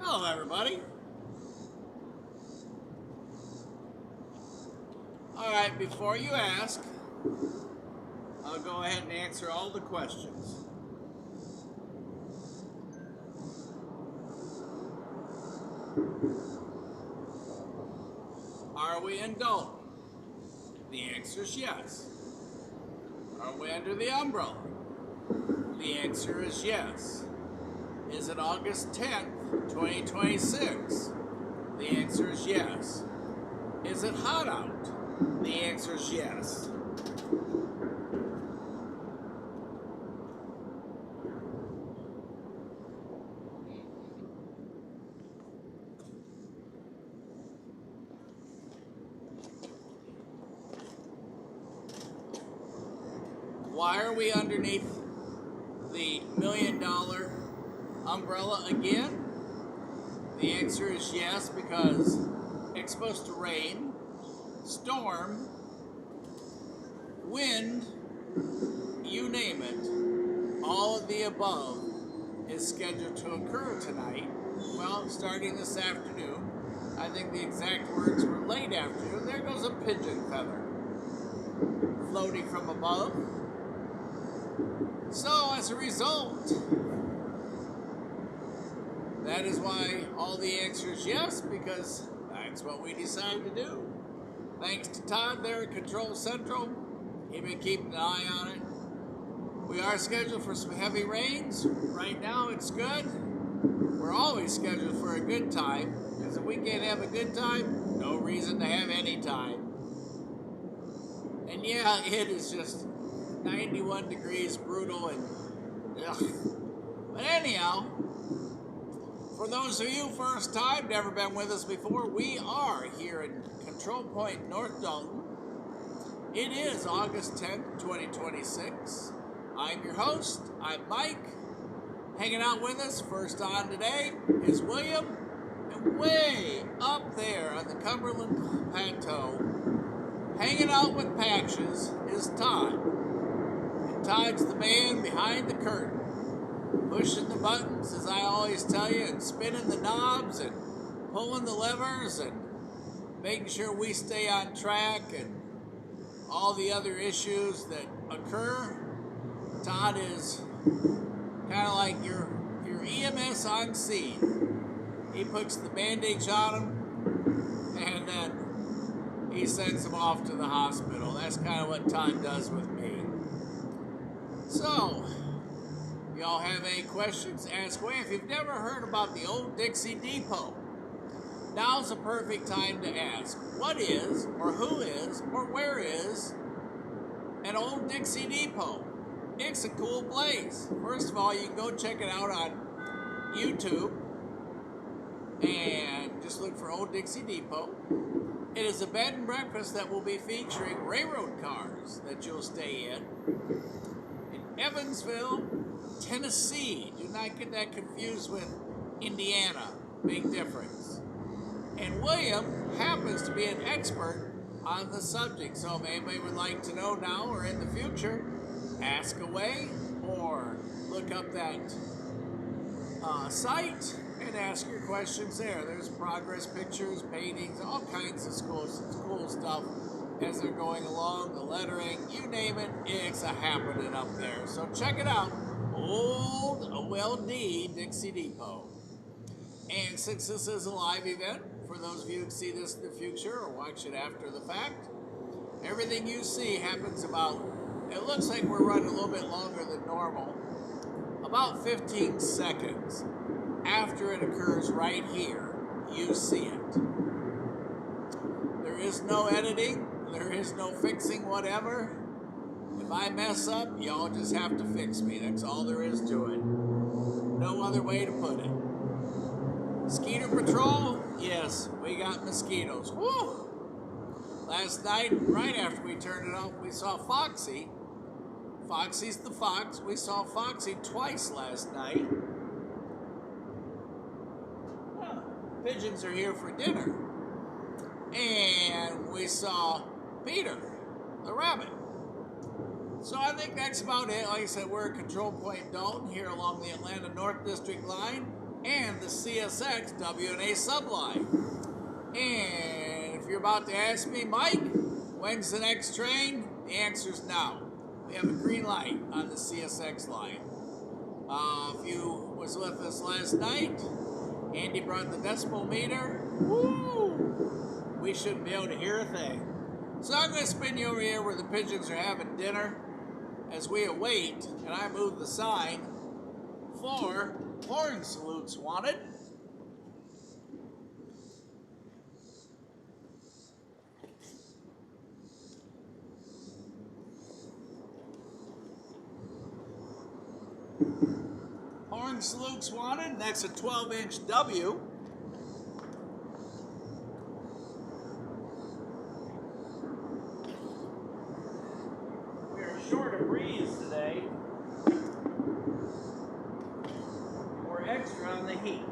Hello, everybody. All right, before you ask, I'll go ahead and answer all the questions. Are we in Dalton? The answer is yes. Are we under the umbrella? The answer is yes. Is it August 10th, 2026? The answer is yes. Is it hot out? The answer is yes. Why are we underneath the $1 million umbrella again? The answer is yes, because it's supposed to rain, storm, wind, you name it, all of the above is scheduled to occur tonight. Well, starting this afternoon. I think the exact words were late afternoon. There goes a pigeon feather floating from above. So as a result, that is why all the answer is yes, because that's what we decided to do. Thanks to Todd there at Control Central. He's been keeping an eye on it. We are scheduled for some heavy rains. Right now it's good. We're always scheduled for a good time, because if we can't have a good time, no reason to have any time. And yeah, it is just 91 degrees, brutal, and ugh. But anyhow, for those of you first time, never been with us before, we are here in Control Point, North Dalton. It is August 10th, 2026. I'm your host, I'm Mike. Hanging out with us, first on today, is William. And way up there on the Cumberland Plateau, hanging out with Patches, is Todd. And Todd's the man behind the curtain, pushing the buttons, as I always tell you, and spinning the knobs and pulling the levers and making sure we stay on track and all the other issues that occur. Todd is kind of like your EMS on scene. He puts the bandage on them and then he sends them off to the hospital. That's kind of what Todd does with me. So, y'all have any questions? Ask away. If you've never heard about the Old Dixie Depot, now's the perfect time to ask. What is, or who is, or where is an Old Dixie Depot? It's a cool place. First of all, you can go check it out on YouTube. And Just look for Old Dixie Depot. It is a bed and breakfast that will be featuring railroad cars that you'll stay in Evansville, Tennessee. Do not get that confused with Indiana. Big difference. And William happens to be an expert on the subject. So if anybody would like to know now or in the future, ask away or look up that site and ask your questions there. There's progress pictures, paintings, all kinds of cool stuff as they're going along, the lettering, you name it, it's happening up there. So check it out, Old OLD Dixie Depot. And since this is a live event, for those of you who see this in the future or watch it after the fact, everything you see happens about, it looks like we're running a little bit longer than normal, about 15 seconds after it occurs right here, you see it. There is no editing, there is no fixing whatever. If I mess up, y'all just have to fix me. That's all there is to it. No other way to put it. Mosquito patrol? Yes, we got mosquitoes. Woo! Last night, right after we turned it off, we saw Foxy. Foxy's the fox. We saw Foxy twice last night. Pigeons are here for dinner. And we saw Peter, the rabbit. So I think that's about it. Like I said, we're at Control Point Dalton here along the Atlanta North District line and the CSX W&A subline. And if you're about to ask me, Mike, when's the next train? The answer's now. We have a green light on the CSX line. If you was with us last night, Andy brought the decimal meter. Woo! We shouldn't be able to hear a thing. So I'm going to spin you over here where the pigeons are having dinner as we await, and I move the sign for horn salutes wanted. Horn salutes wanted, that's a 12-inch W. We're short of breeze today. We're extra on the heat.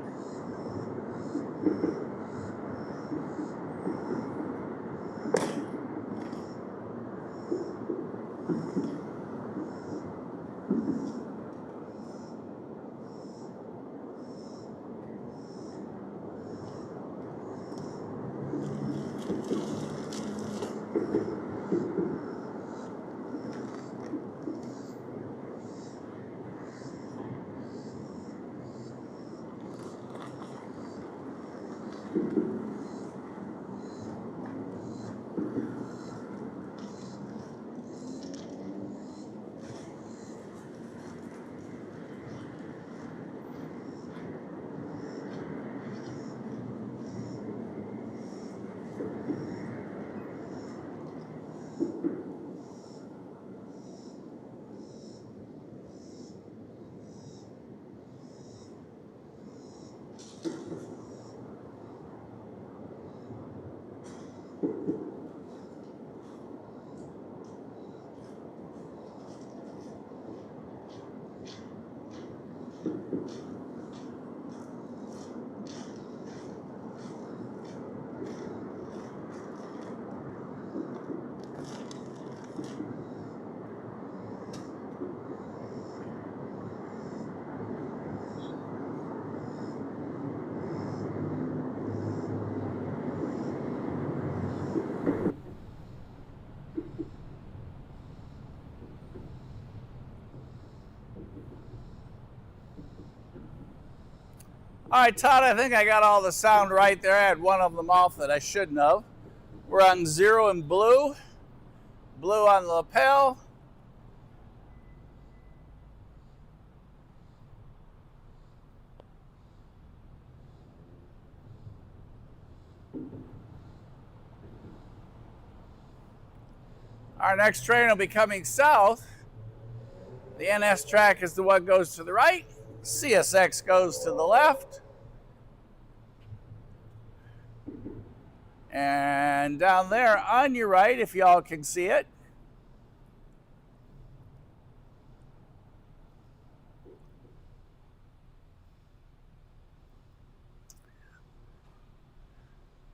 All right, Todd, I think I got all the sound right there. I had one of them off that I shouldn't have. We're on 0 and blue. Blue on the lapel. Our next train will be coming south. The NS track is the one that goes to the right. CSX goes to the left. And down there on your right, if y'all can see it,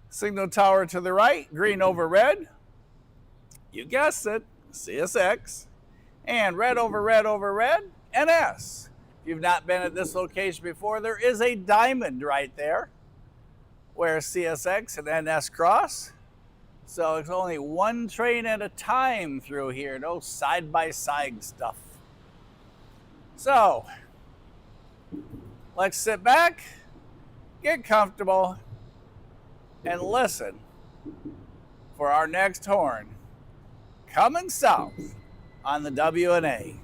signal tower to the right, green over red. You guessed it, CSX. And red over red over red, NS. If you've not been at this location before, there is a diamond right there where CSX and NS cross. So it's only one train at a time through here, no side-by-side stuff. So let's sit back, get comfortable, and listen for our next horn coming south on the W&A.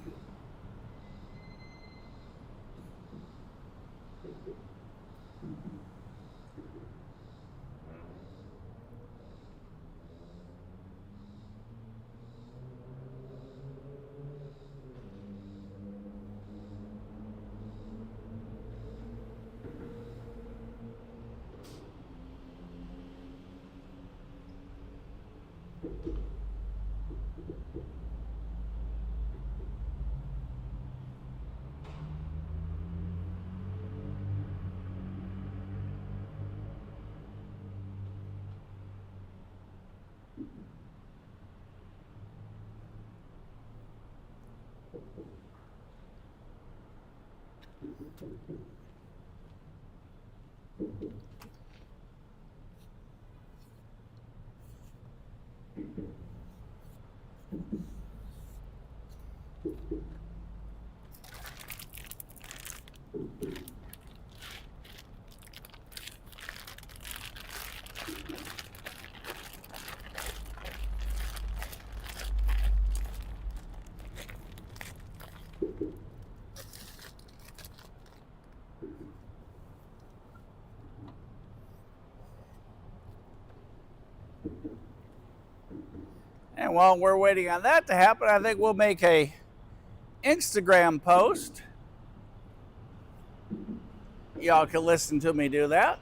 And while we're waiting on that to happen, I think we'll make a Instagram post. Y'all can listen to me do that.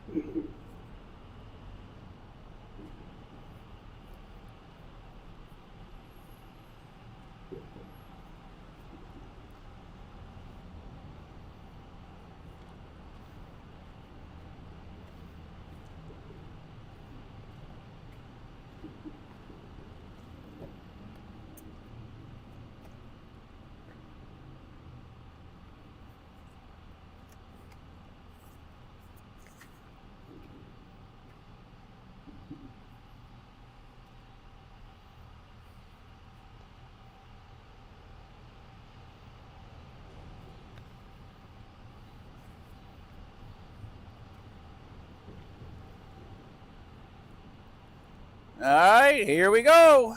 All right, here we go.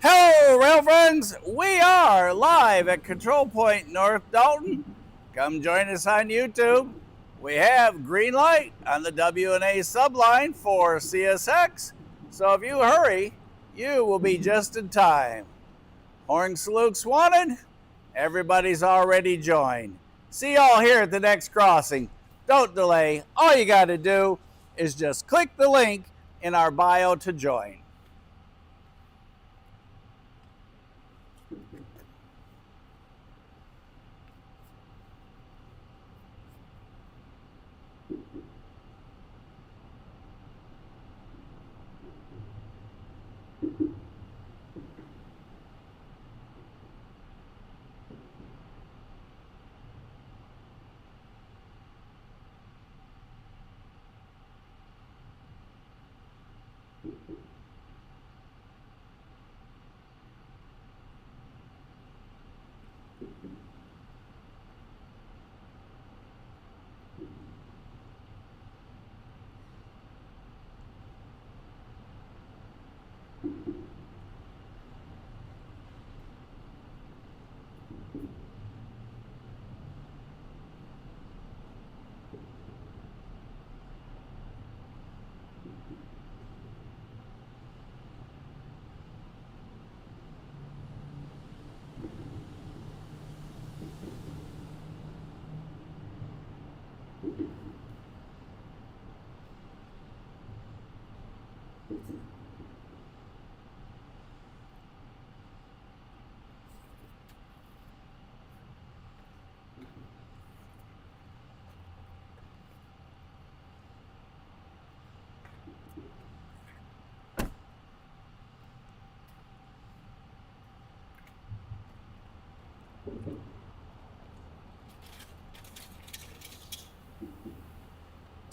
Hello, rail friends. We are live at Control Point North Dalton. Come join us on YouTube. We have green light on the W&A subline for CSX. So if you hurry, you will be just in time. Horn salutes wanted. Everybody's already joined. See y'all here at the next crossing. Don't delay. All you got to do is just click the link in our bio to join.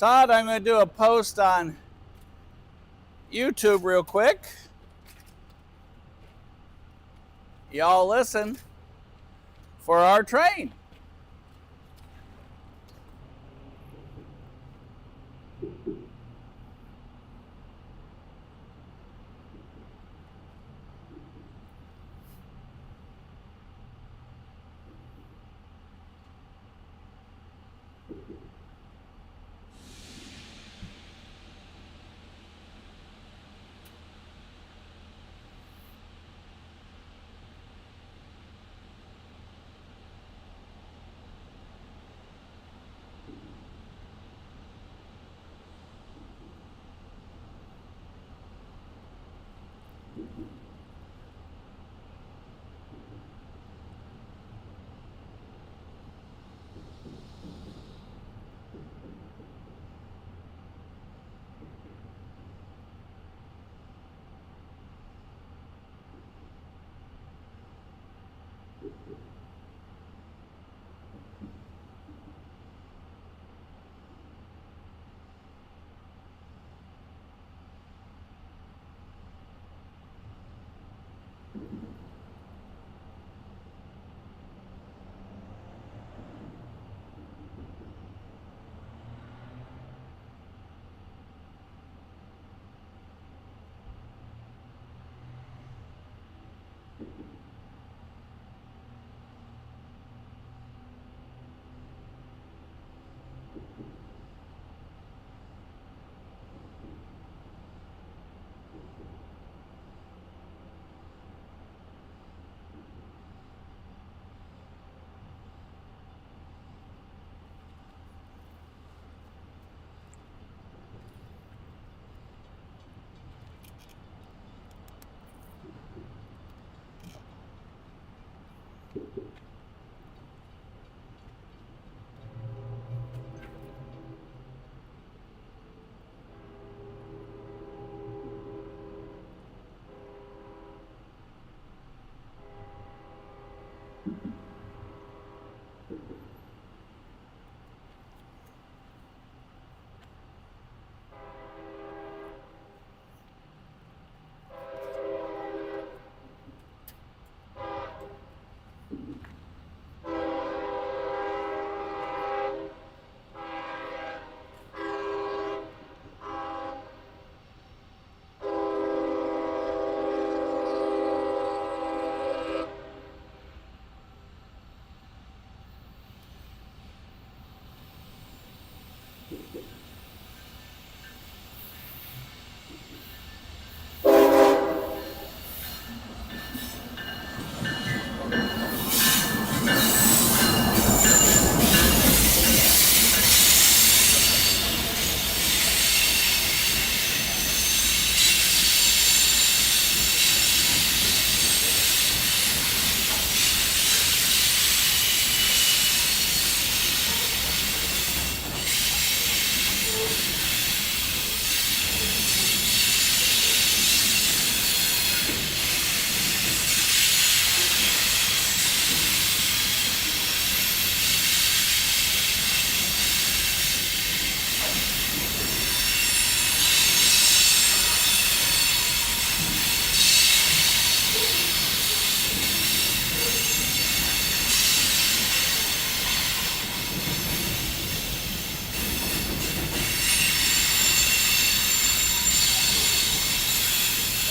Todd, I'm going to do a post on YouTube real quick. Y'all listen for our train.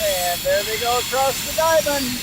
And there they go across the diamond.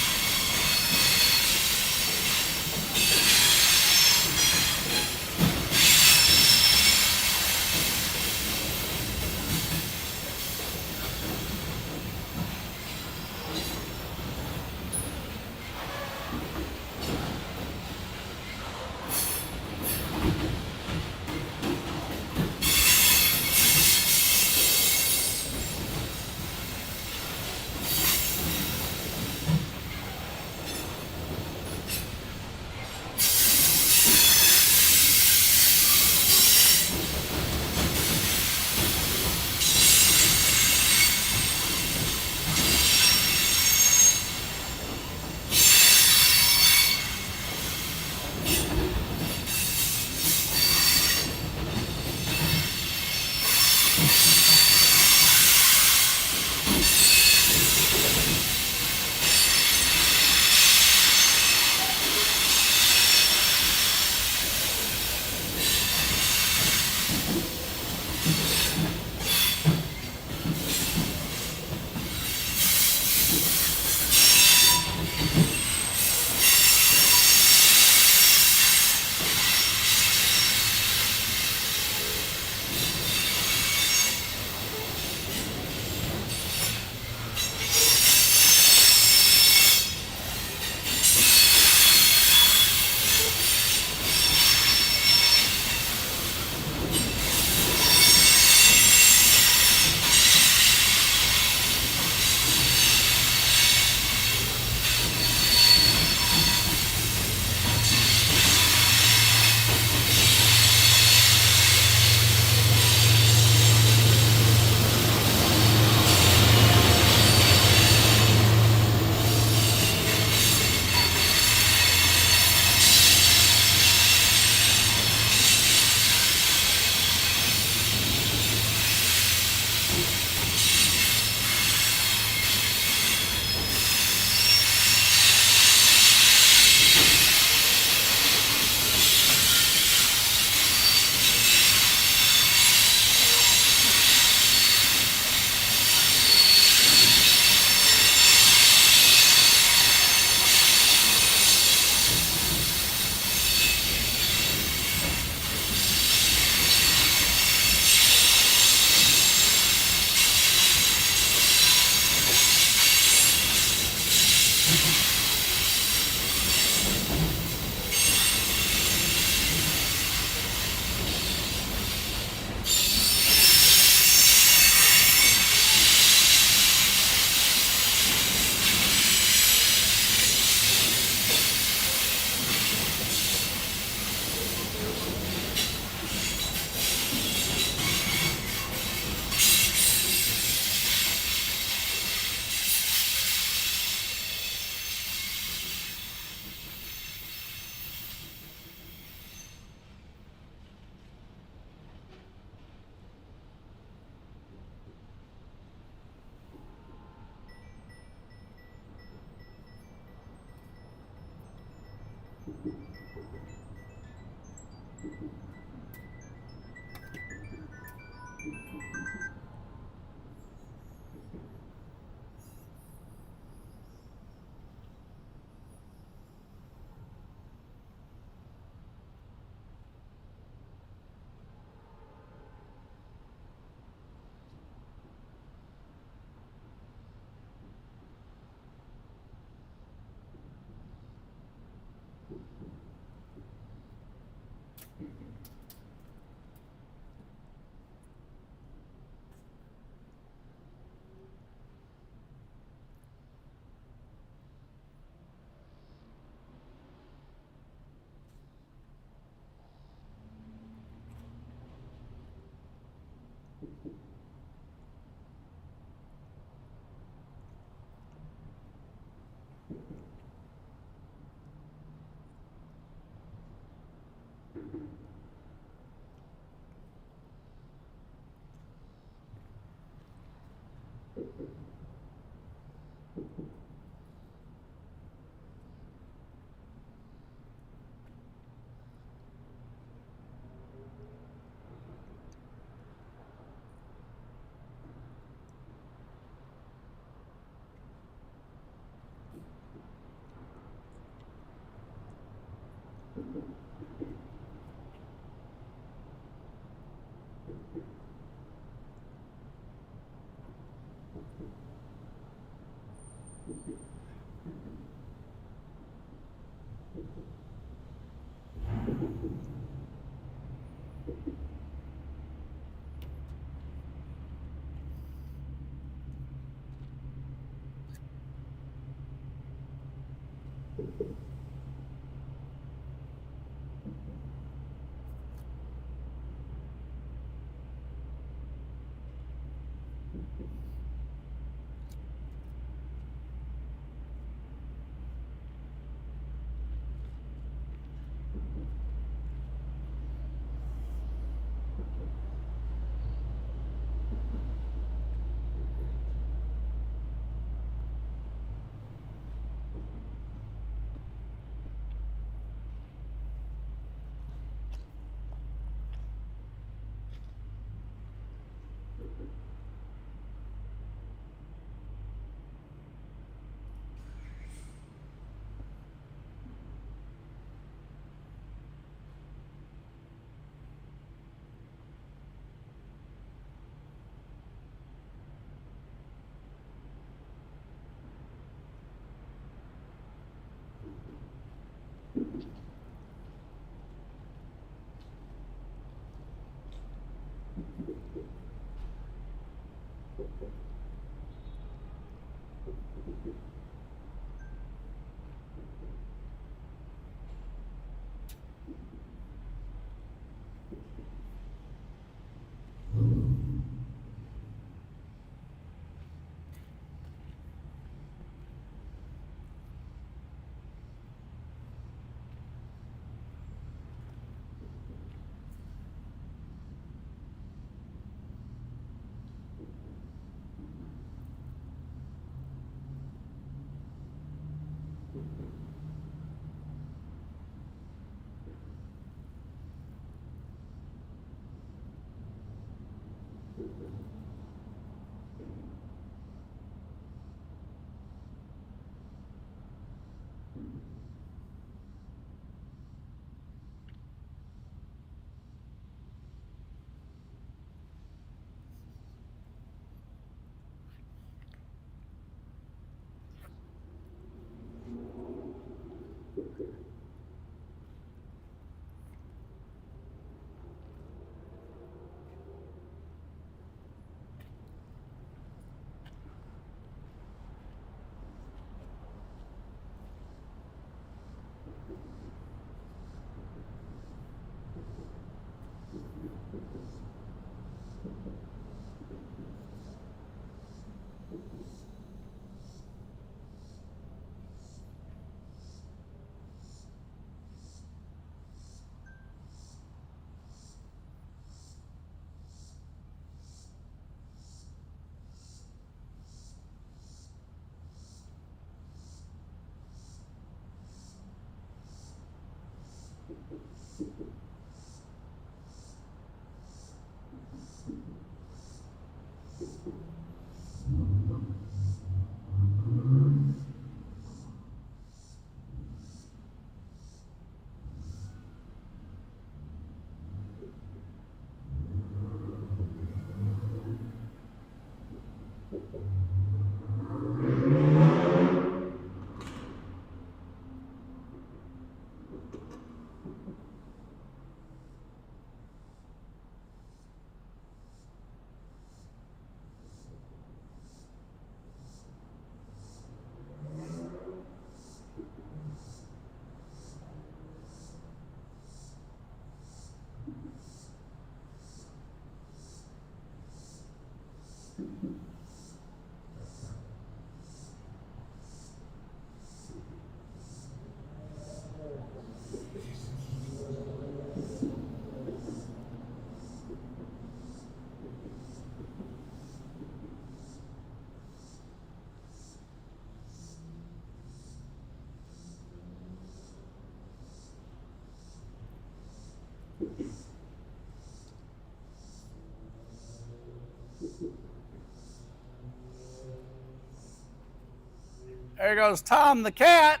There goes Tom the cat.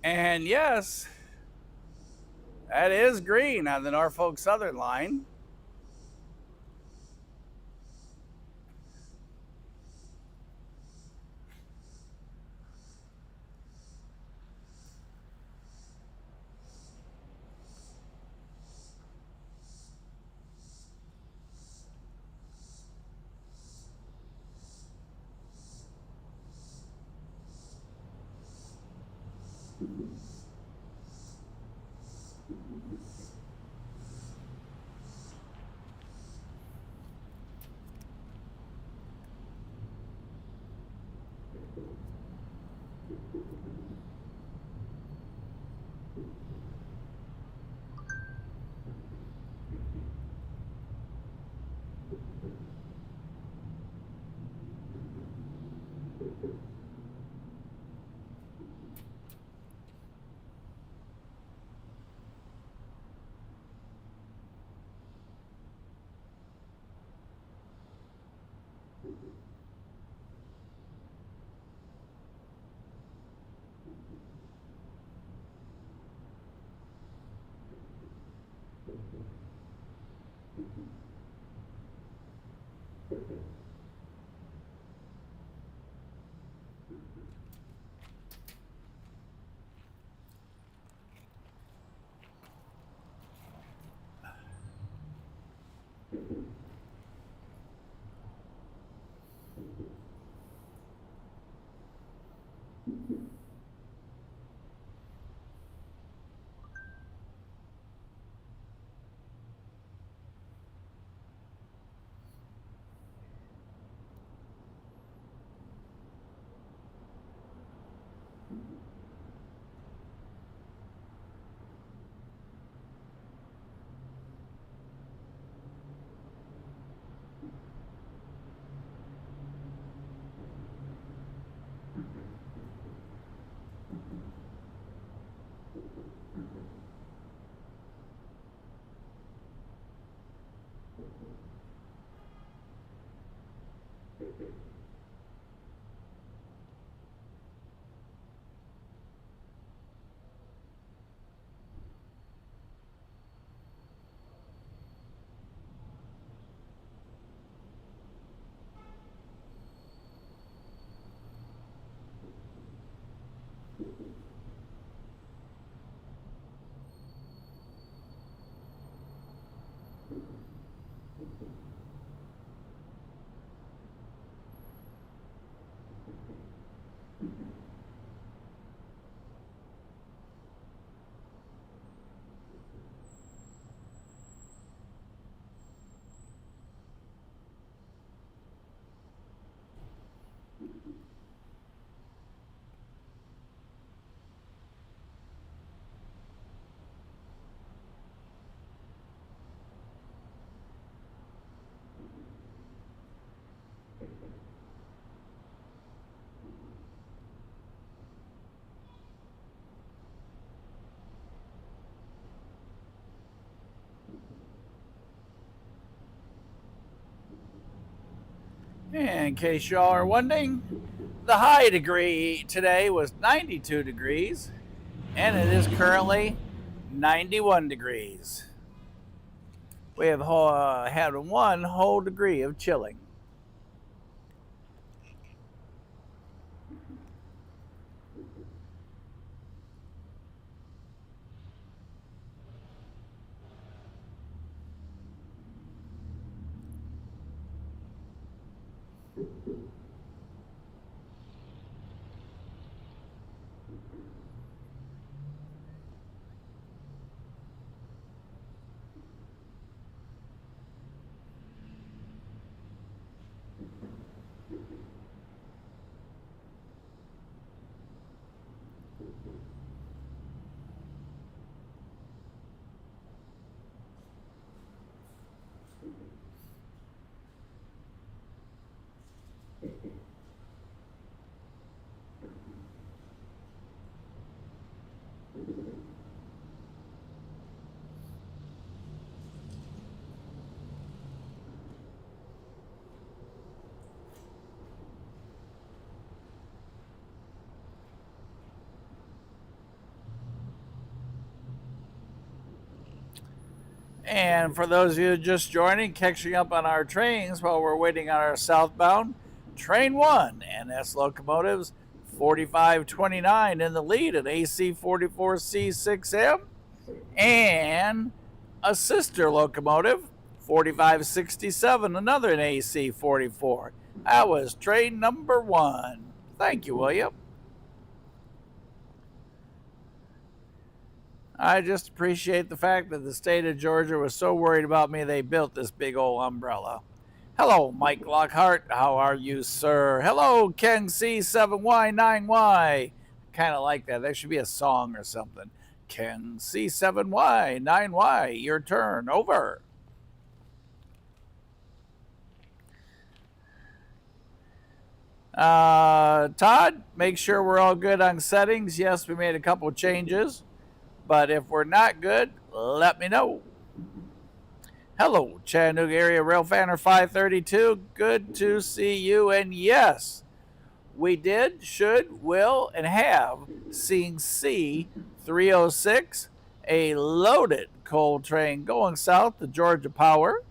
And yes, that is green on the Norfolk Southern line. In case y'all are wondering, the high degree today was 92 degrees, and it is currently 91 degrees. We have had 1 whole degree of chilling. And for those of you just joining, catching up on our trains while we're waiting on our southbound, Train 1, NS locomotives, 4529 in the lead at AC44C6M, and a sister locomotive, 4567, another in AC44. That was train number 1. Thank you, William. I just appreciate the fact that the state of Georgia was so worried about me they built this big old umbrella. Hello, Mike Lockhart. How are you, sir? Hello, Ken C7Y9Y. Kind of like that. That should be a song or something. Ken C7Y9Y, your turn. Over. Todd, make sure we're all good on settings. Yes, we made a couple changes. But if we're not good, let me know. Hello, Chattanooga area rail fanner 532. Good to see you. And yes, we did, should, will, and have seen C306, a loaded coal train going south to Georgia Power.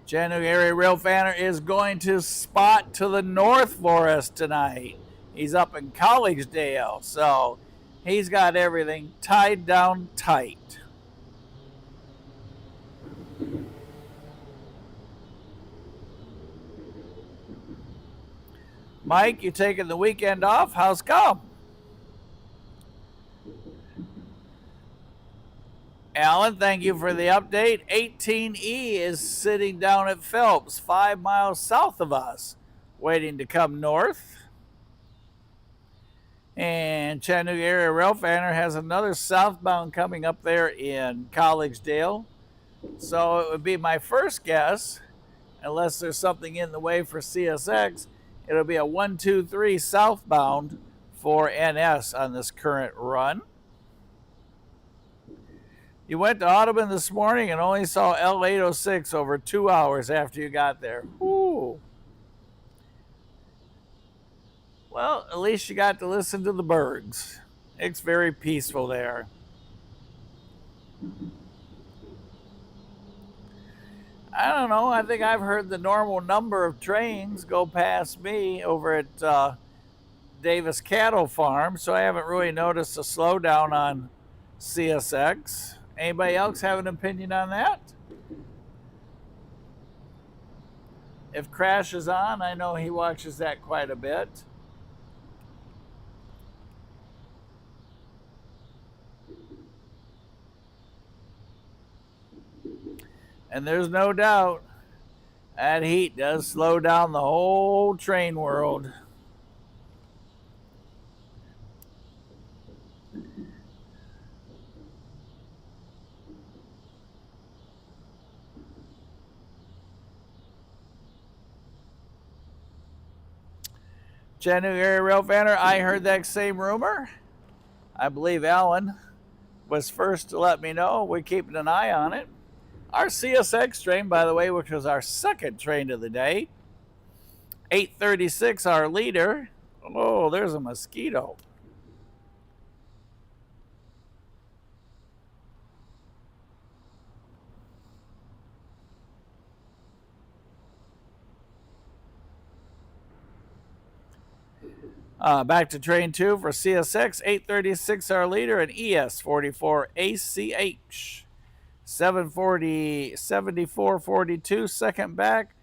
Chattanooga area rail fanner is going to spot to the north for us tonight. He's up in Collegedale, so he's got everything tied down tight. Mike, you taking the weekend off? How's come? Alan, thank you for the update. 18E is sitting down at Phelps, 5 miles south of us, waiting to come north. And Chattanooga area rail fanner has another southbound coming up there in Collegedale. So it would be my first guess, unless there's something in the way for CSX, it'll be a 123 southbound for NS on this current run. You went to Audubon this morning and only saw L806 over 2 hours after you got there. Ooh. Well, at least you got to listen to the birds. It's very peaceful there. I don't know. I think I've heard the normal number of trains go past me over at Davis Cattle Farm, so I haven't really noticed a slowdown on CSX. Anybody else have an opinion on that? If Crash is on, I know he watches that quite a bit. And there's no doubt that heat does slow down the whole train world. Chattanooga area rail fanner, I heard that same rumor. I believe Alan was first to let me know. We're keeping an eye on it. Our CSX train, by the way, which was our second train of the day, 836, our leader. Oh, there's a mosquito. Back to train 2 for CSX, 836, our leader, and ES44 ACH. 7442, second back,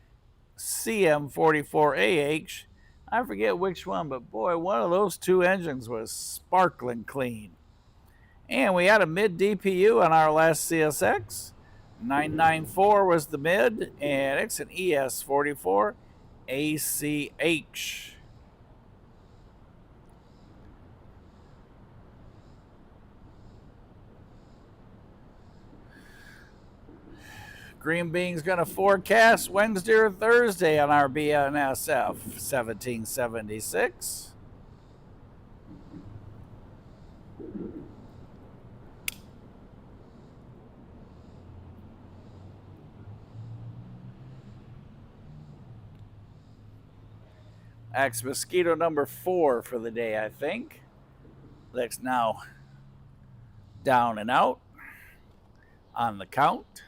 CM44AH. I forget which one, but boy, one of those two engines was sparkling clean. And we had a mid DPU on our last CSX. 994 was the mid, and it's an ES44 ACH. Green Bean's going to forecast Wednesday or Thursday on our BNSF 1776. That's mosquito number 4 for the day, I think. Let's now Down and out on the count.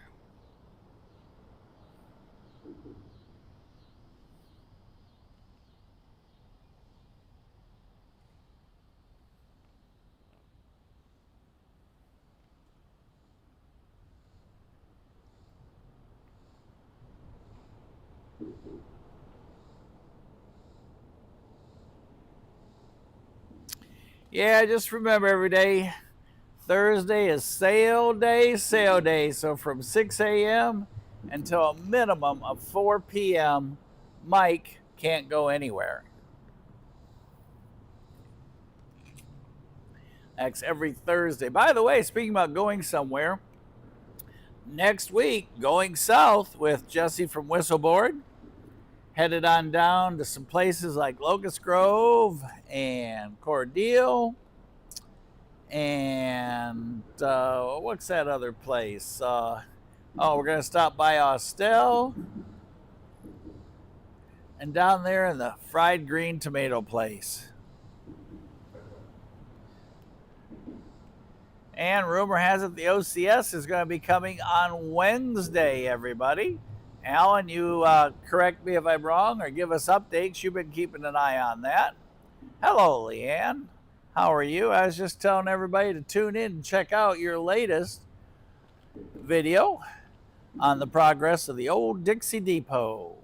Yeah, just remember every day, Thursday is sale day, sale day. So from 6 a.m. until a minimum of 4 p.m., Mike can't go anywhere. That's every Thursday. By the way, speaking about going somewhere, next week, going south with Jesse from Whistleboard, headed on down to some places like Locust Grove and Cordele. And what's that other place? We're going to stop by Austell. And down there in the fried green tomato place. And rumor has it the OCS is going to be coming on Wednesday, everybody. Alan, you correct me if I'm wrong or give us updates. You've been keeping an eye on that. Hello, Leanne. How are you? I was just telling everybody to tune in and check out your latest video on the progress of the old Dixie Depot.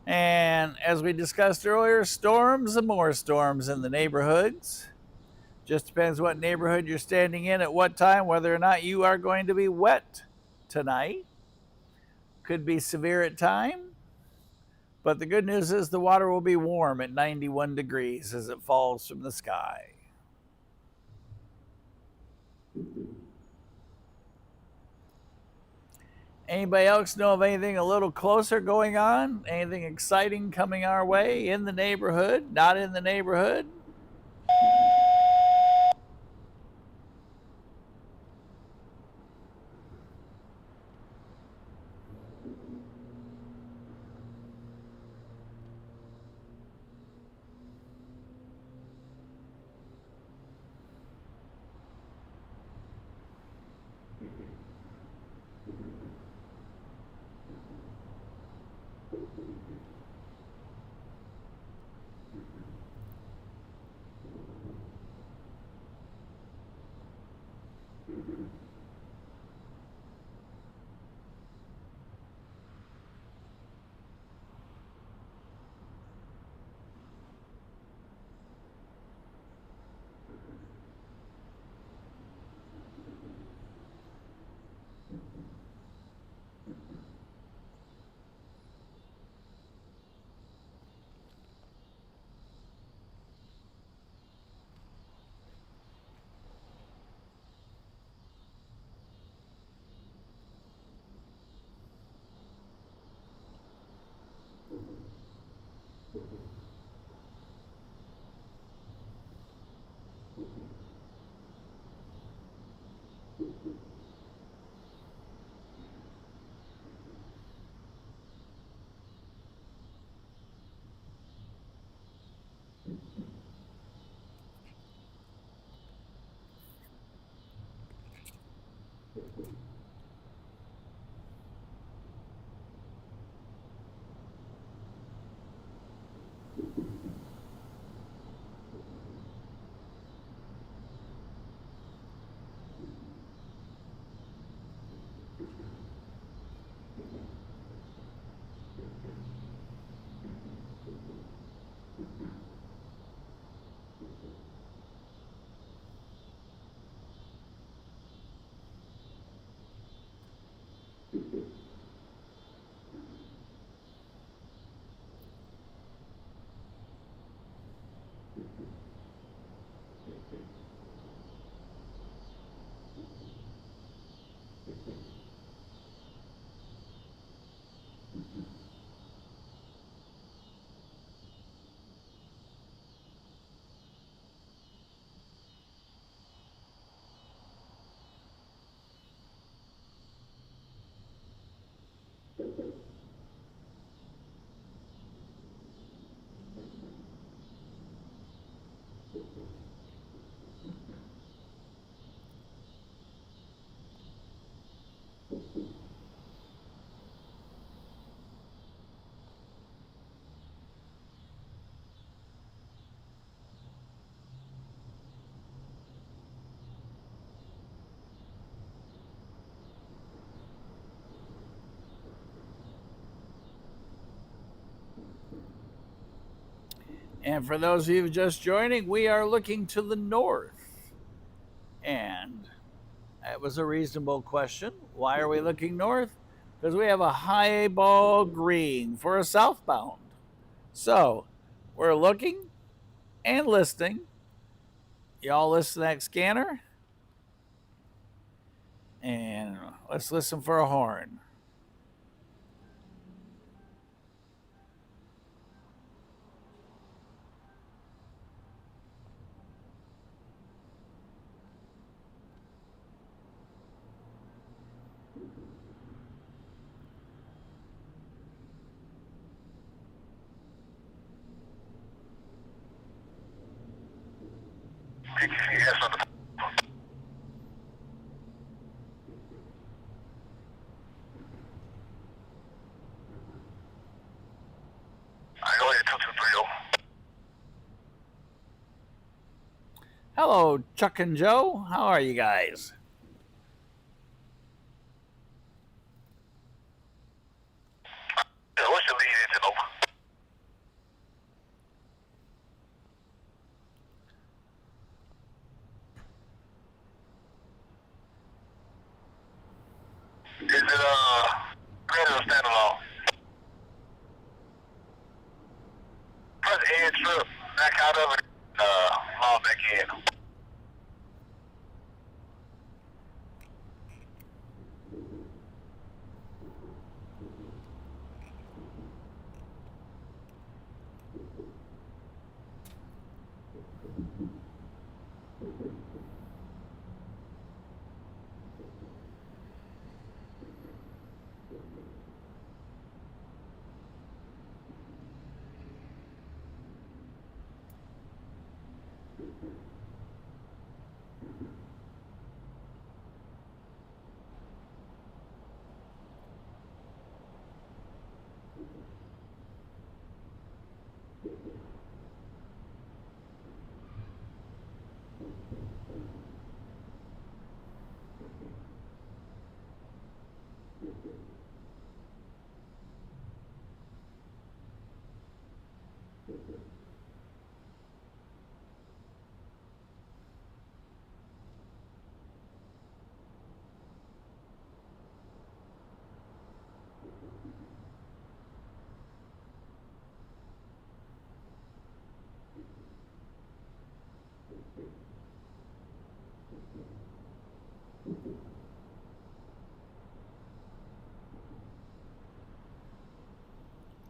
And as we discussed earlier, storms and more storms in the neighborhoods. Just depends what neighborhood you're standing in at what time, whether or not you are going to be wet tonight. Could be severe at time. But the good news is the water will be warm at 91 degrees as it falls from the sky. Anybody else know of anything a little closer going on? Anything exciting coming our way in the neighborhood? Not in the neighborhood? And for those of you just joining, we are looking to the north. And that was a reasonable question. Why are we looking north? Because we have a highball green for a southbound. So we're looking and listening. Y'all listen to that scanner. And let's listen for a horn. Hello, Chuck and Joe. How are you guys? What's your lead engine over? Is it graded or standalone? Press edge trip, back out of it, long back in.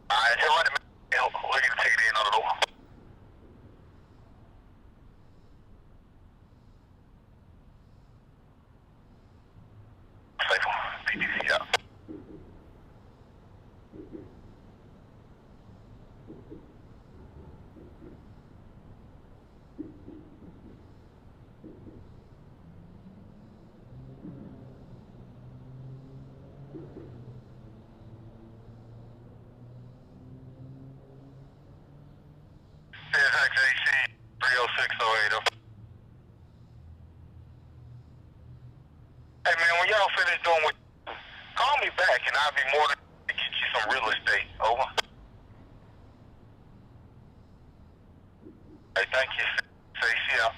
Alright, tell what we're gonna take it in on the door. Safe, PTC out. CSXT 30608. Hey man, when y'all finish doing what, call me back and I'll be more than to get you some real estate. Over. Hey, thank you. Say, out.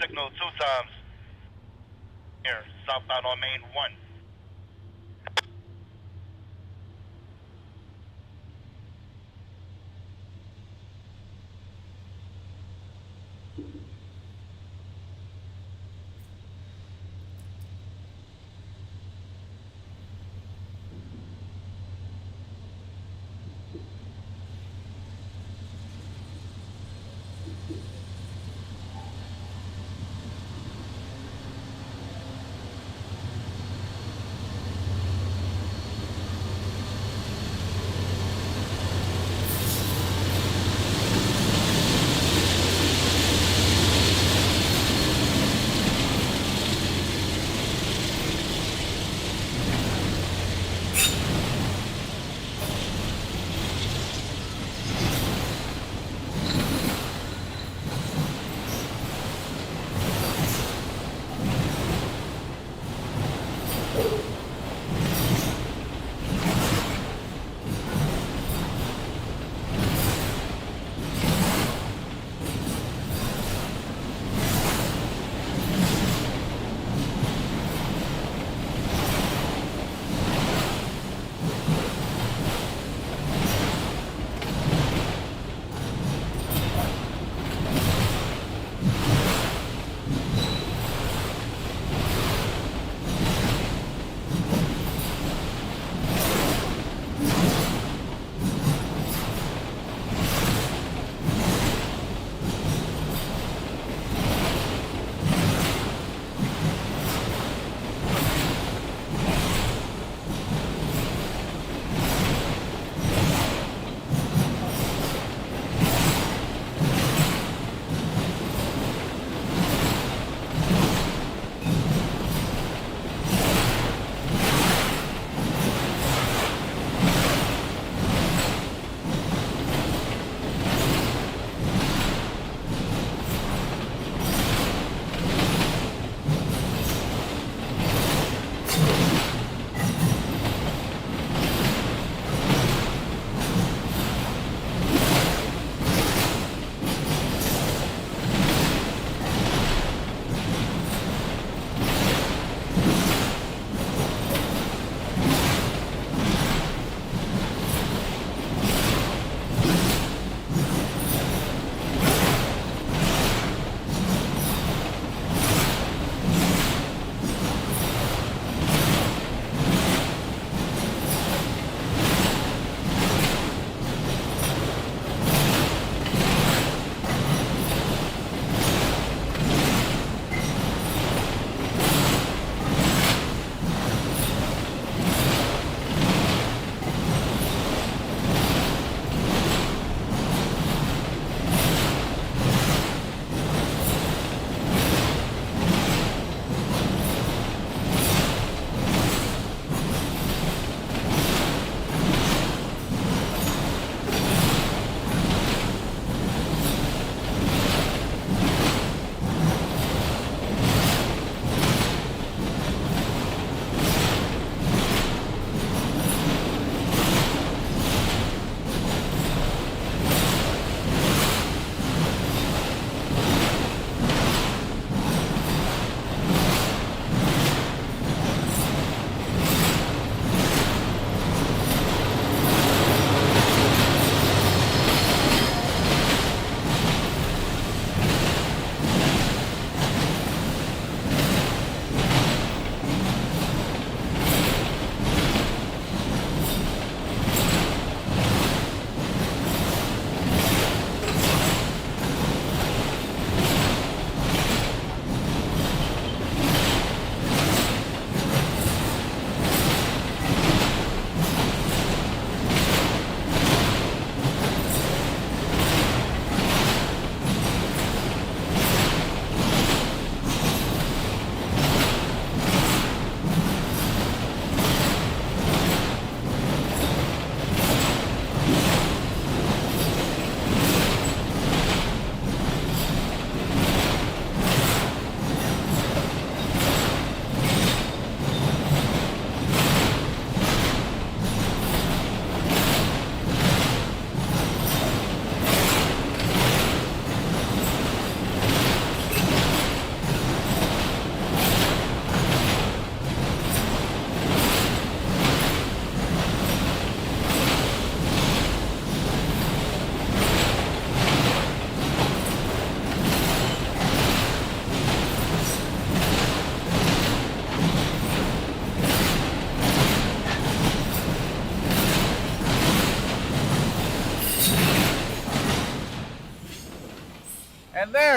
Signal 2 times. Here, southbound on main 1.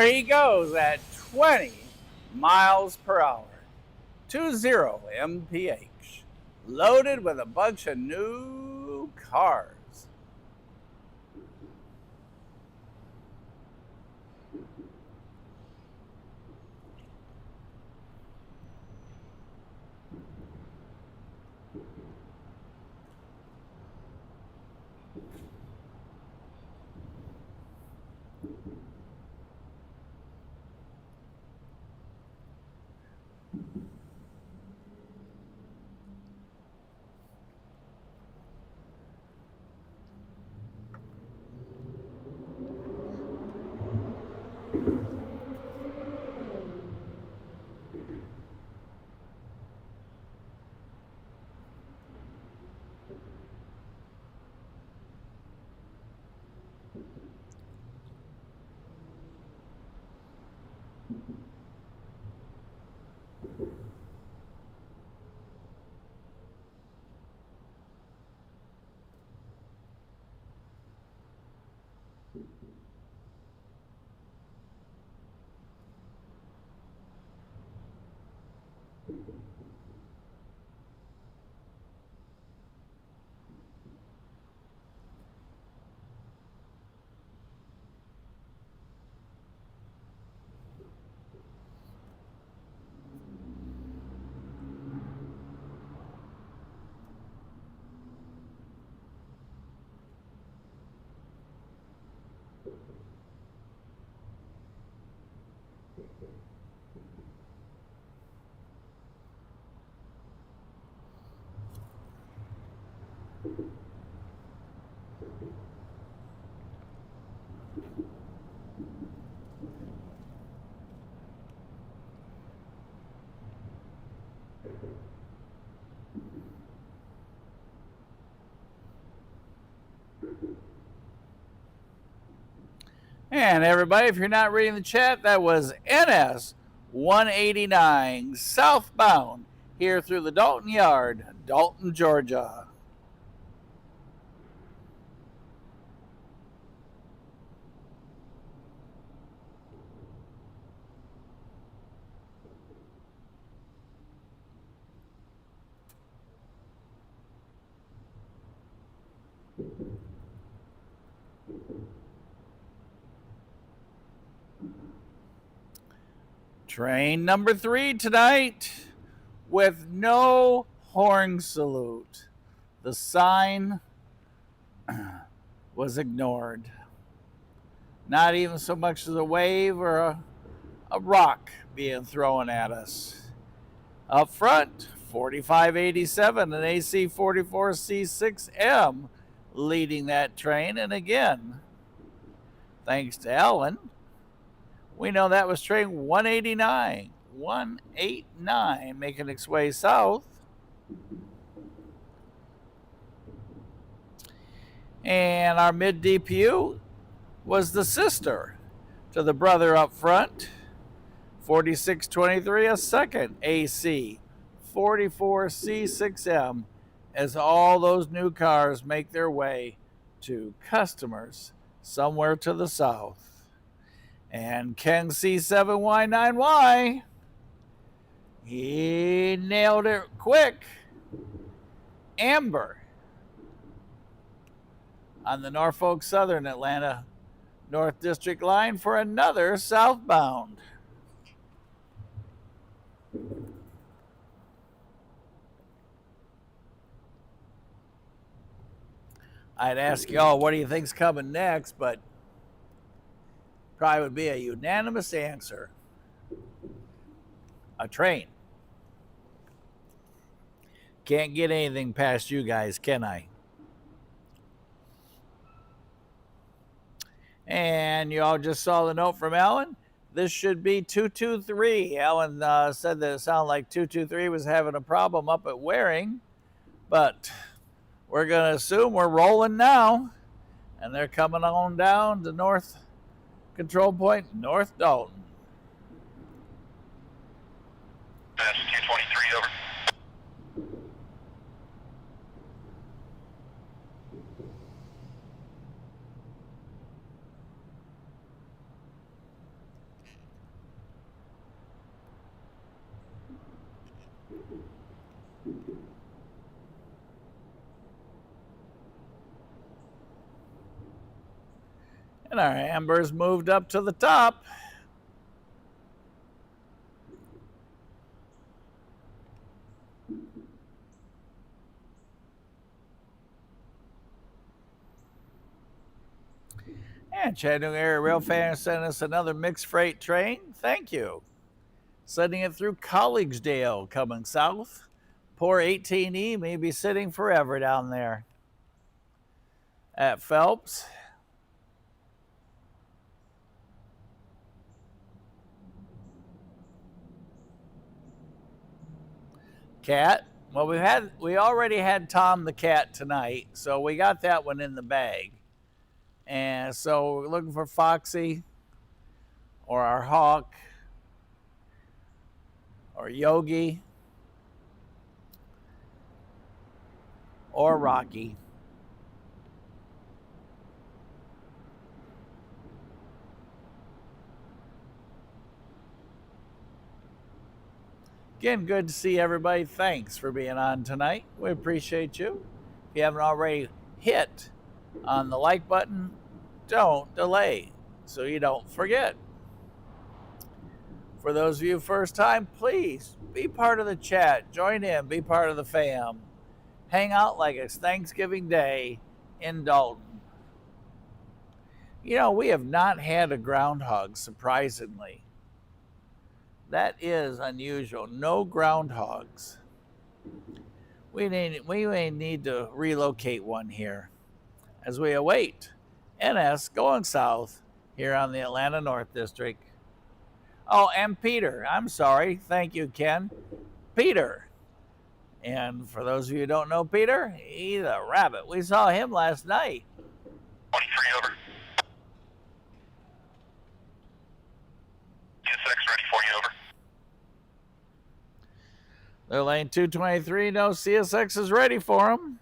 there he goes at 20 miles per hour. 20 mph. Loaded with a bunch of new cars. And everybody, if you're not reading the chat, that was NS 189 southbound here through the Dalton Yard, Dalton, Georgia. Train number 3 tonight with no horn salute. The sign was ignored. Not even so much as a wave or a rock being thrown at us. Up front, 4587 and AC44C6M leading that train. And again, thanks to Ellen, we know that was train 189 making its way south. And our mid DPU was the sister to the brother up front, 4623, a second AC 44C6M, as all those new cars make their way to customers somewhere to the south. And Ken C7Y9Y, he nailed it quick. Amber on the Norfolk Southern Atlanta North District line for another southbound. I'd ask y'all, what do you think's coming next? But probably would be a unanimous answer. A train. Can't get anything past you guys, can I? And you all just saw the note from Alan. This should be 223. Alan said that it sounded like 223 was having a problem up at Waring, but we're going to assume we're rolling now, and they're coming on down to North Control Point, North Dalton. That's 223, over. And our amber's moved up to the top. And Chattanooga Area Rail Fan sent us another mixed freight train. Thank you. Sending it through Collegsdale coming south. Poor 18E may be sitting forever down there. At Phelps. Cat. Well, we already had Tom the Cat tonight, so we got that one in the bag. And so we're looking for Foxy or our Hawk or Yogi or Rocky. Again, good to see everybody. Thanks for being on tonight. We appreciate you. If you haven't already hit on the like button, don't delay so you don't forget. For those of you first time, please be part of the chat. Join in, be part of the fam. Hang out like it's Thanksgiving Day in Dalton. You know, we have not had a groundhog, surprisingly. That is unusual. No groundhogs. We may need to relocate one here as we await NS going south here on the Atlanta North District. Oh, and Peter. I'm sorry. Thank you, Ken. Peter. And for those of you who don't know Peter, he's a rabbit. We saw him last night. 23 over. CSX ready for you, over. They're lane 223. No, CSX is ready for him.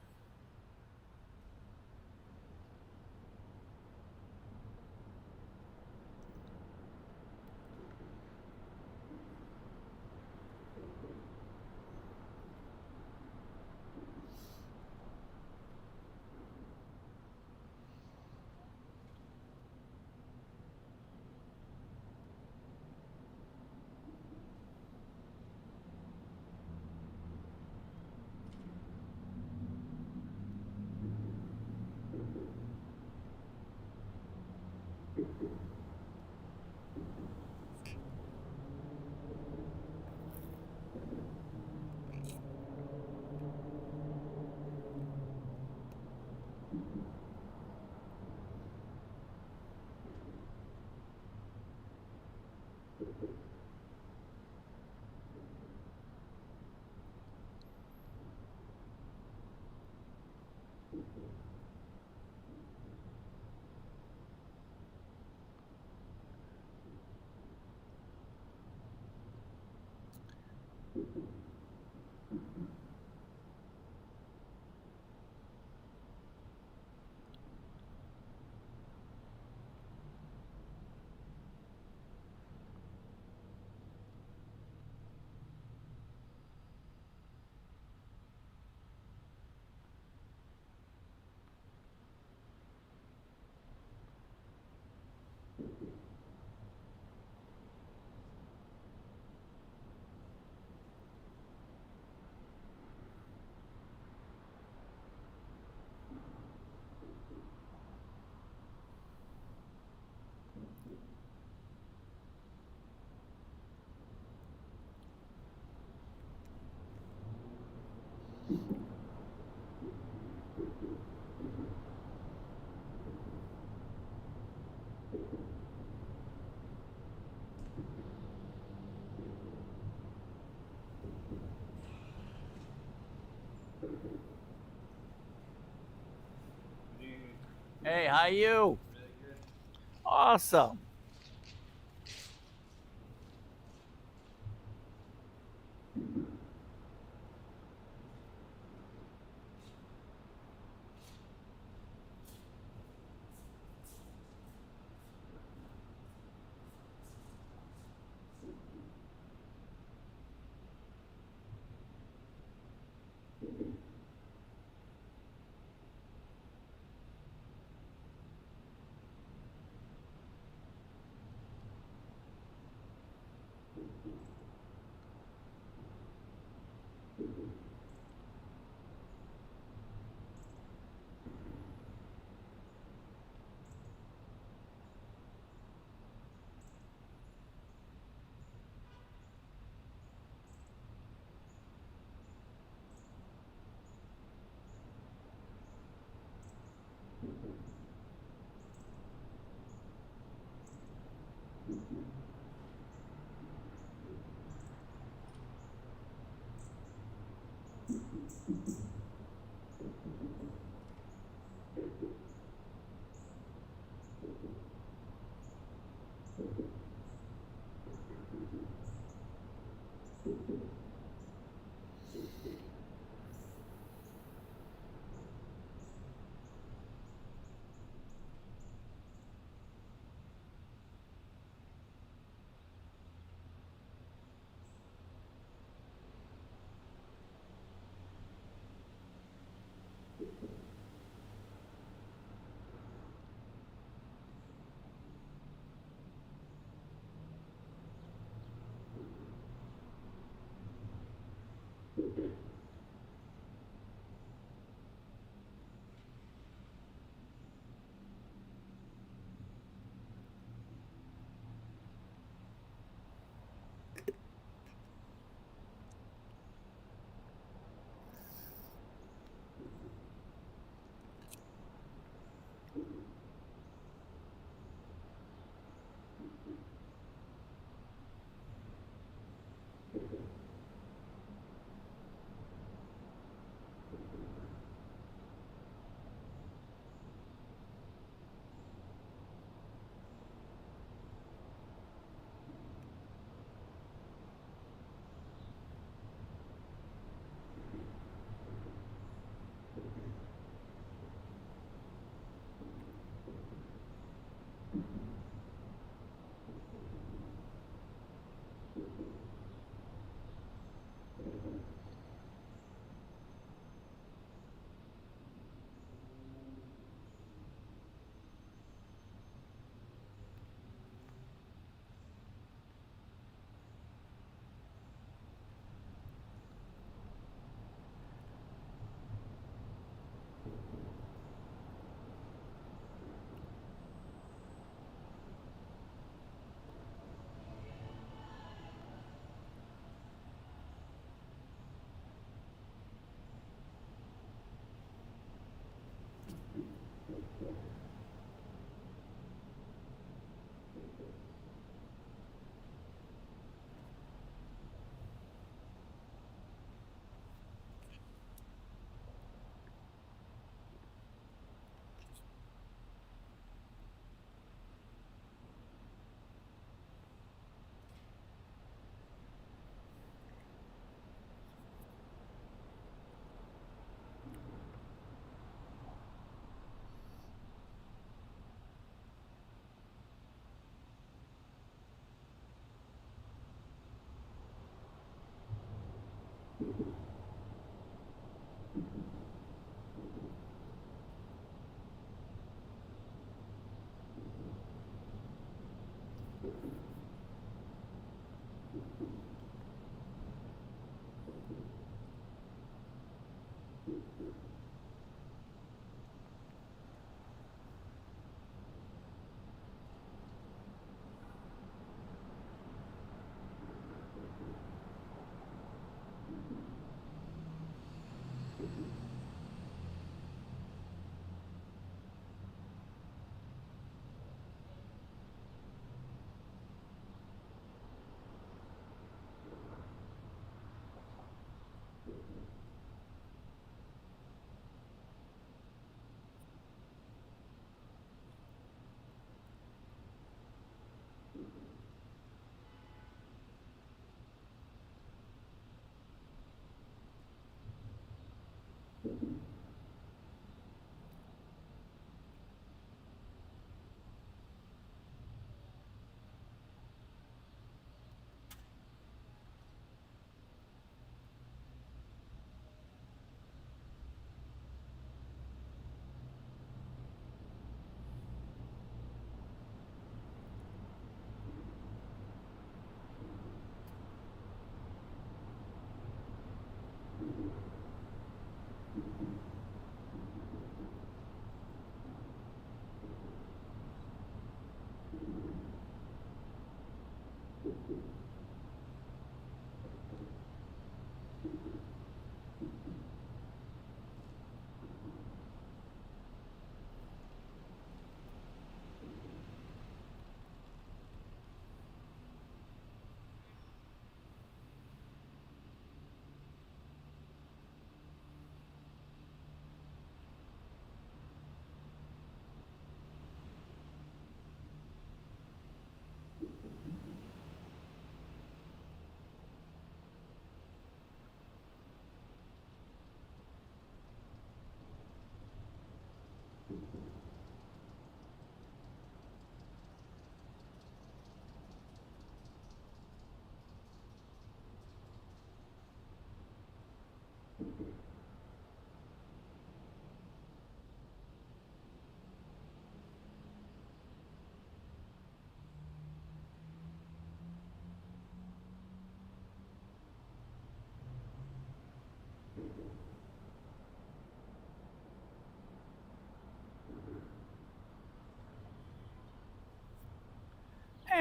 Hey, how you? Really good. Awesome.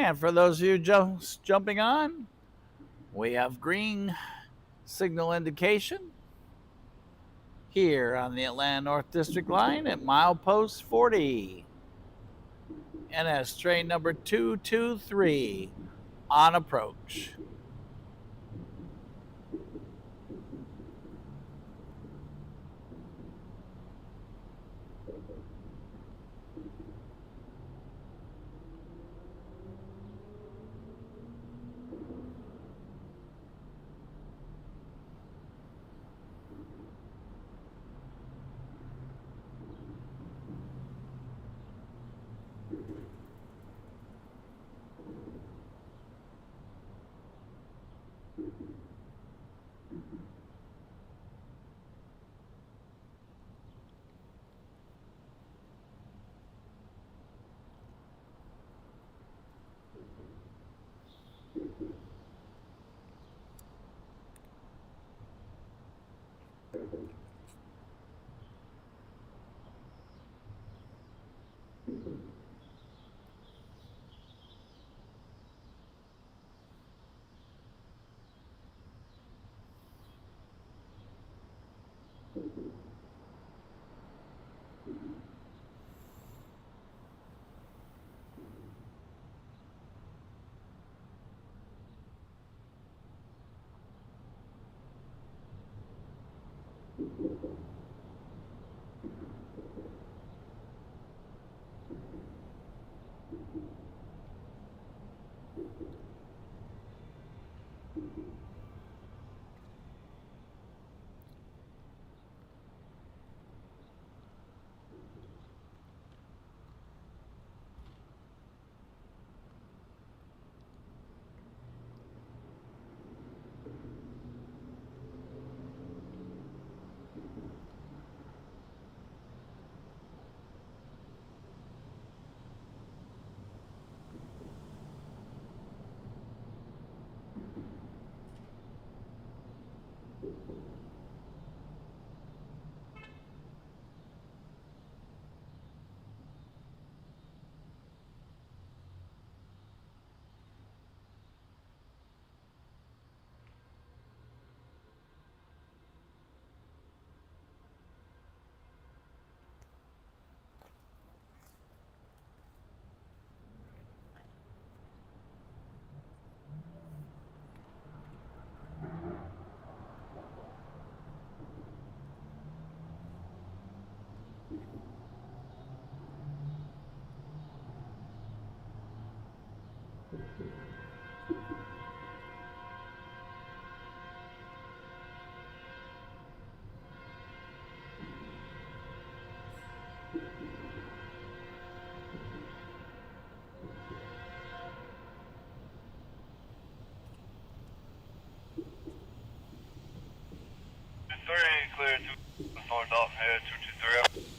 And for those of you just jumping on, we have green signal indication here on the Atlanta North District line at milepost 40. NS train number 223 on approach. Clear to north off head 223.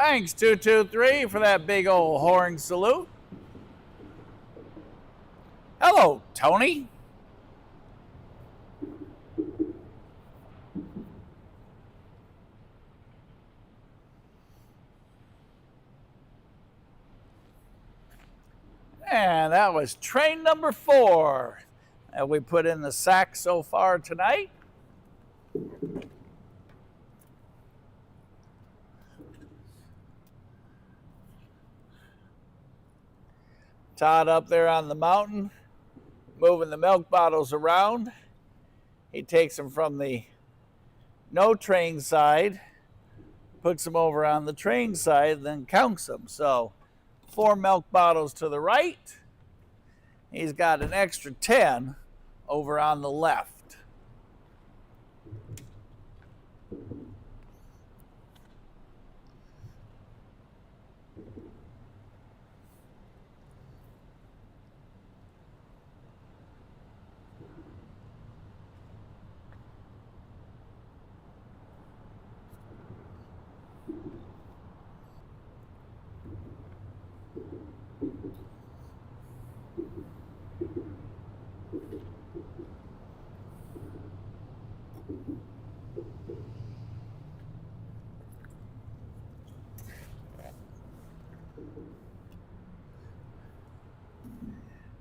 Thanks, 223, for that big old horn salute. Hello, Tony. And that was train number 4 that we put in the sack so far tonight. Todd up there on the mountain, moving the milk bottles around. He takes them from the no train side, puts them over on the train side, then counts them. So 4 milk bottles to the right. He's got an extra 10 over on the left.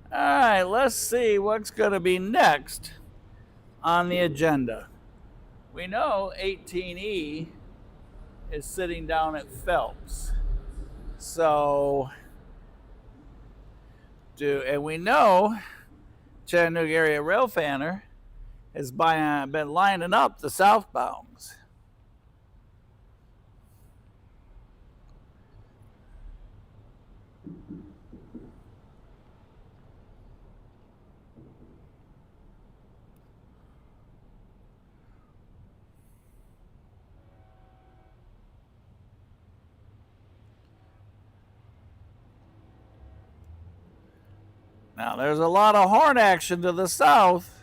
All right, let's see what's going to be next on the agenda. We know 18E is sitting down at Phelps. And we know Chattanooga Area Rail Fanner has been lining up the southbounds. Now, there's a lot of horn action to the south.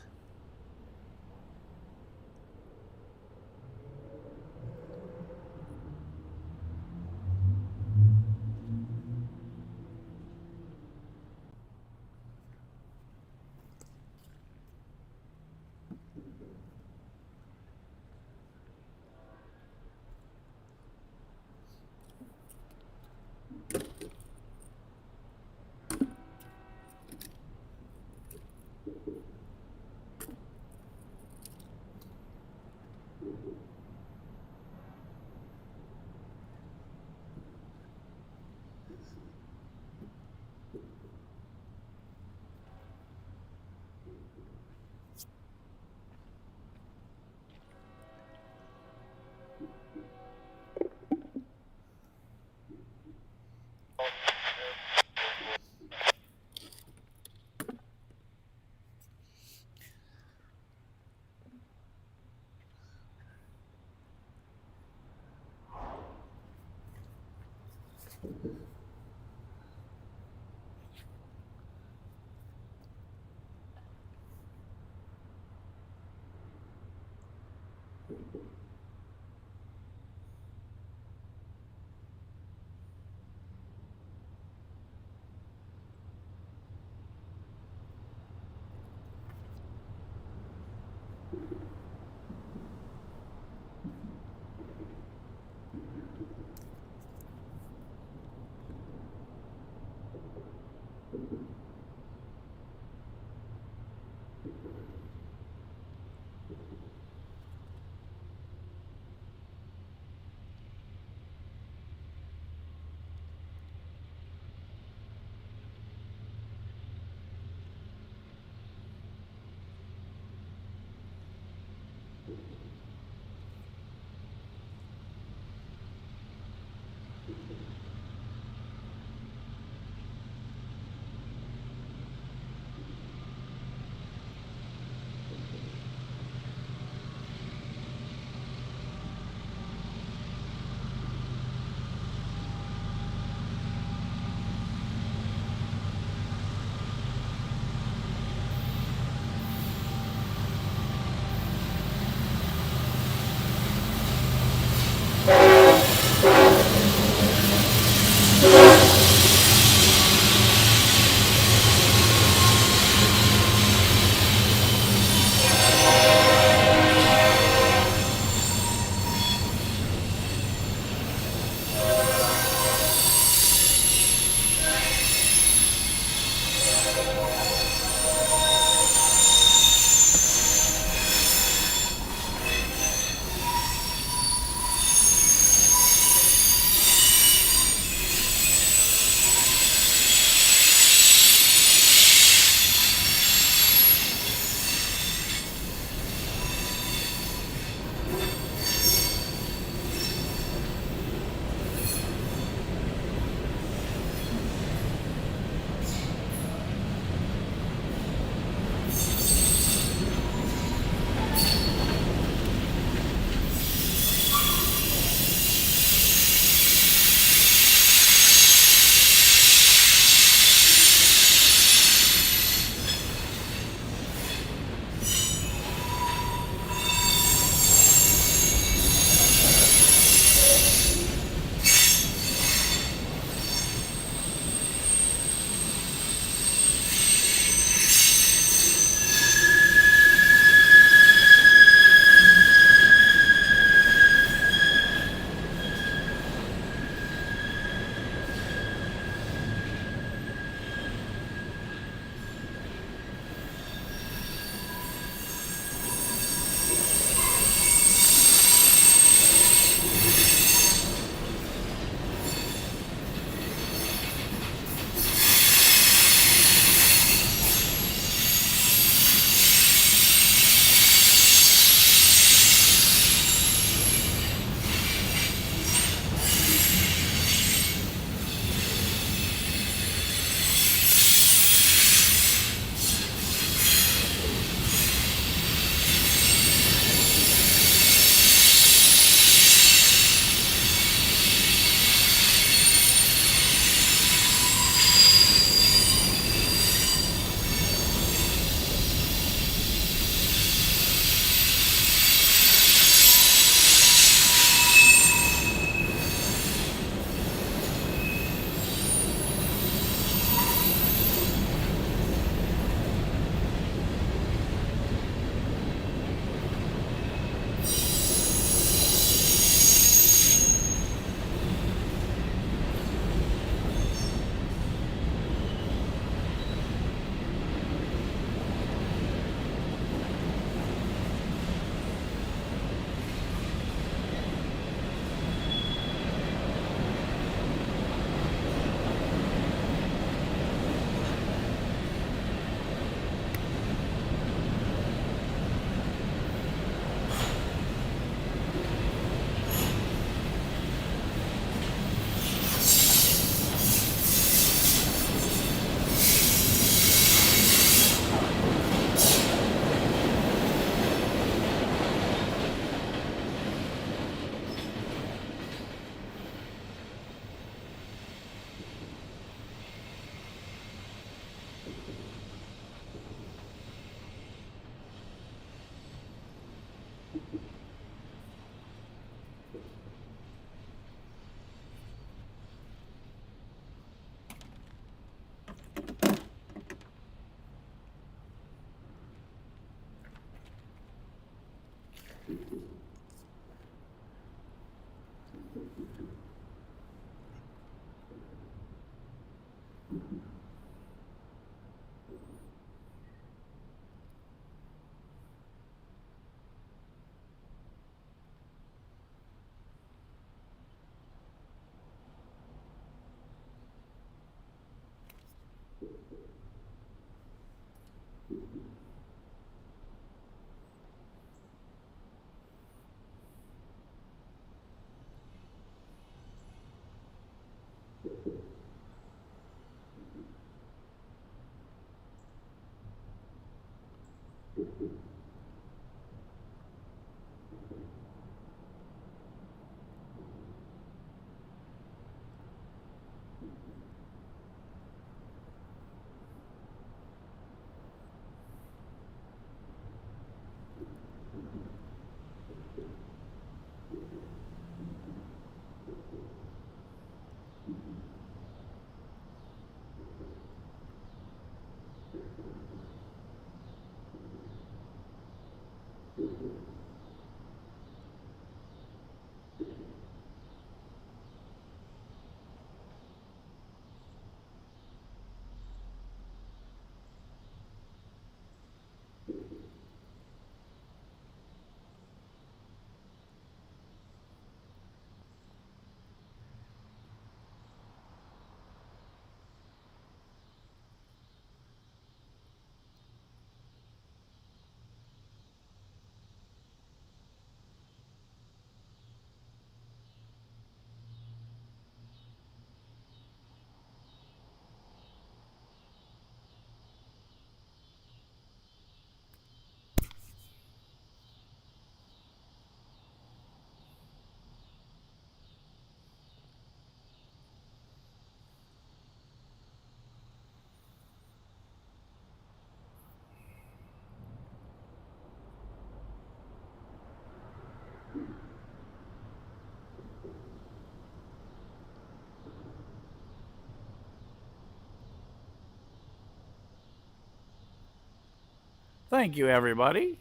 Thank you, everybody.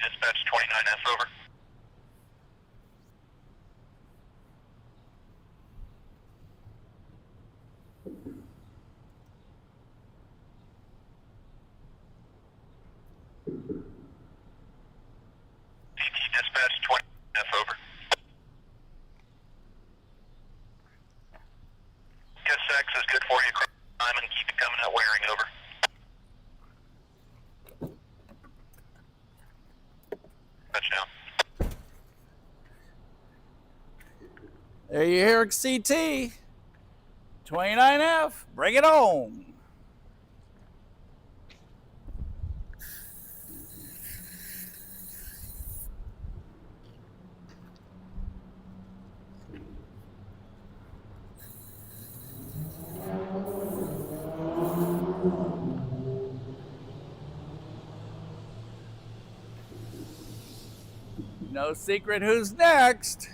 Dispatch 29F, over. DT Dispatch 20F, over. CSX is good for you, time and keep it coming out wearing, over. Touchdown. There you hear CT 29F. Bring it on. No secret who's next.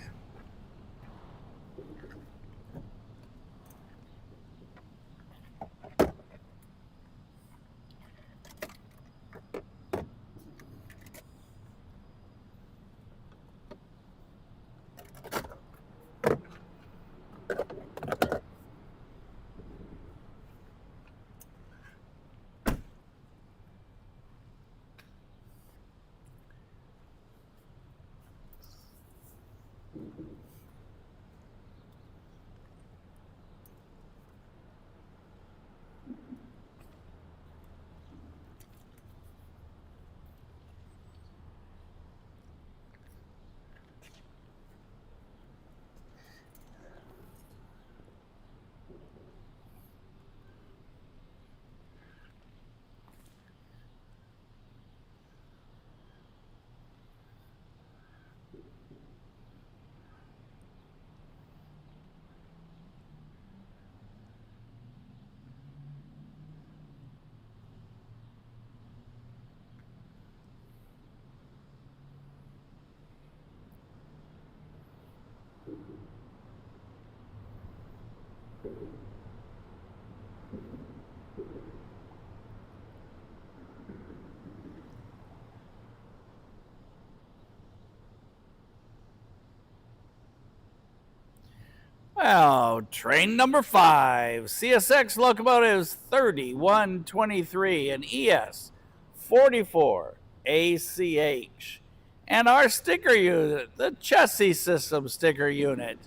Well, train number 5, CSX locomotives 3123 and ES44 ACH. And our sticker unit, the Chessie System sticker unit.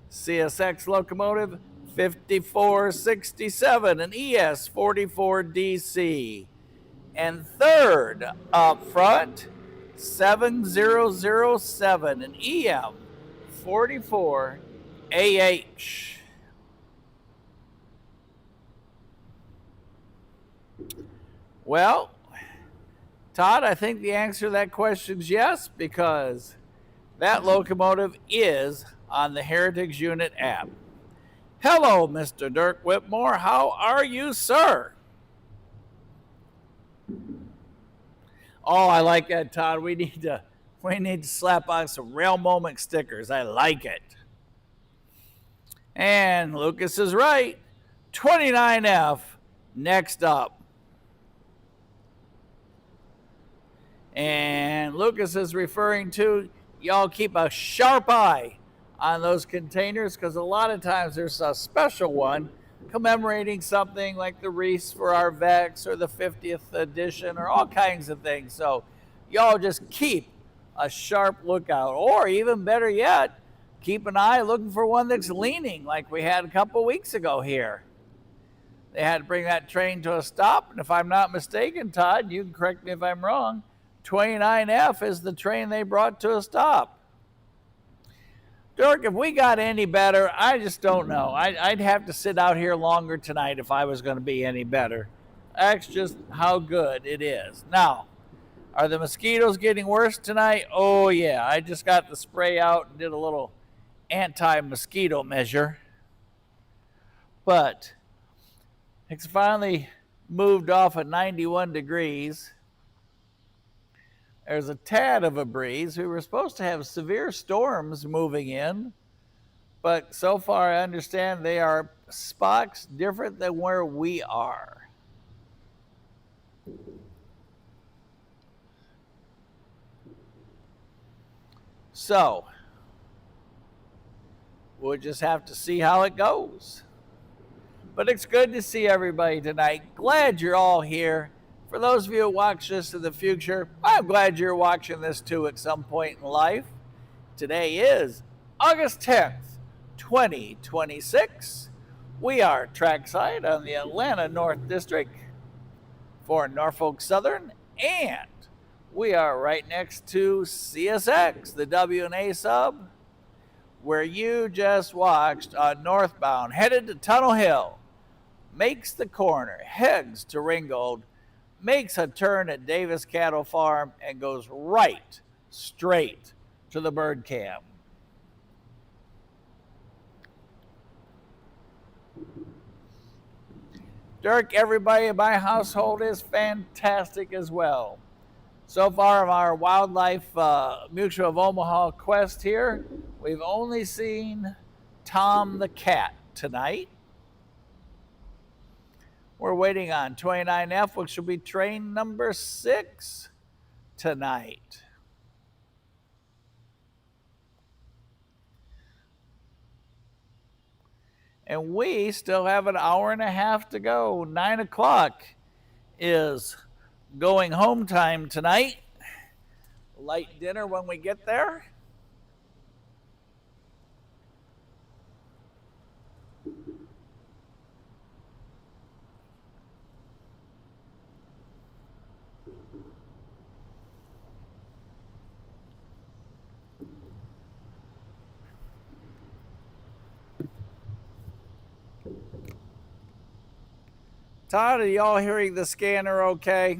CSX locomotive 5467 and ES44DC. And third up front, 7007, an EM44AH. Well, Todd, I think the answer to that question is yes, because that locomotive is on the Heritage Unit app. Hello, Mr. Dirk Whitmore. How are you, sir? Oh, I like that, Todd. We need to slap on some Rail Moment stickers. I like it. And Lucas is right. 29F next up. And Lucas is referring to, y'all keep a sharp eye on those containers, because a lot of times there's a special one commemorating something like the wreaths for our Vex or the 50th edition or all kinds of things. So y'all just keep a sharp lookout, or even better yet, keep an eye looking for one that's leaning, like we had a couple weeks ago here. They had to bring that train to a stop, and if I'm not mistaken, Todd, you can correct me if I'm wrong, 29F is the train they brought to a stop. Dirk, if we got any better, I just don't know. I'd have to sit out here longer tonight if I was going to be any better. That's just how good it is. Now, are the mosquitoes getting worse tonight? Oh, yeah. I just got the spray out and did a little anti-mosquito measure. But it's finally moved off at 91 degrees. There's a tad of a breeze. We were supposed to have severe storms moving in, but so far I understand they are spots different than where we are. So we'll just have to see how it goes. But it's good to see everybody tonight. Glad you're all here. For those of you who watch this in the future, I'm glad you're watching this too at some point in life. Today is August 10th, 2026. We are trackside on the Atlanta North District for Norfolk Southern, and we are right next to CSX, the W&A sub, where you just watched on northbound, headed to Tunnel Hill, makes the corner, heads to Ringgold, makes a turn at Davis Cattle Farm, and goes right straight to the bird cam. Dirk, everybody in my household is fantastic as well. So far of our Wildlife Mutual of Omaha quest here, we've only seen Tom the cat tonight. We're waiting on 29F, which will be train number 6 tonight. And we still have an hour and a half to go. 9 o'clock is going home time tonight. Light dinner when we get there. Todd, are y'all hearing the scanner okay?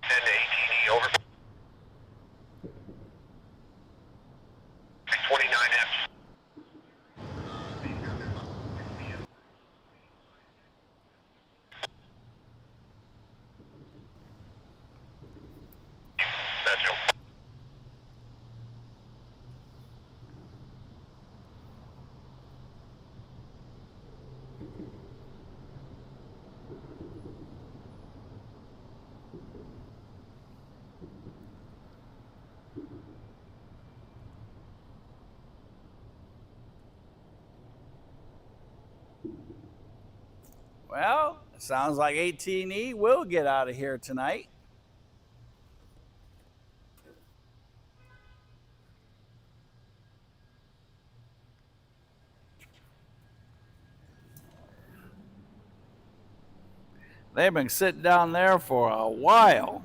Send to ATD, over. Well, it sounds like 18E will get out of here tonight. They've been sitting down there for a while.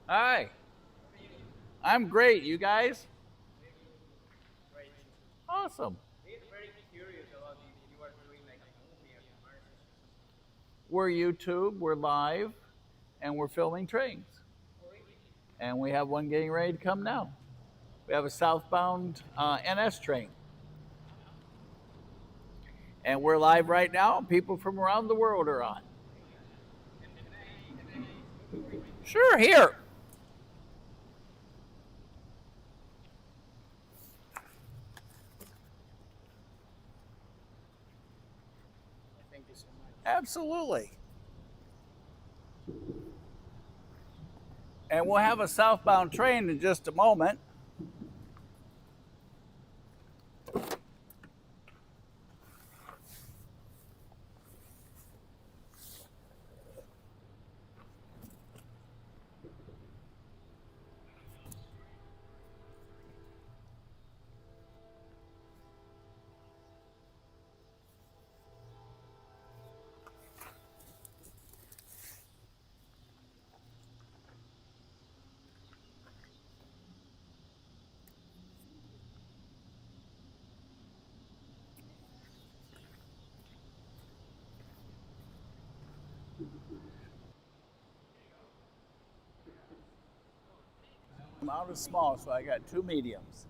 Hi. I'm great. You guys? Awesome. We're YouTube, we're live, and we're filming trains. And we have one getting ready to come now. We have a southbound NS train. And we're live right now, and people from around the world are on. Sure, here. Thank you so much. Absolutely. And we'll have a southbound train in just a moment. medium out of small, so I got 2 mediums.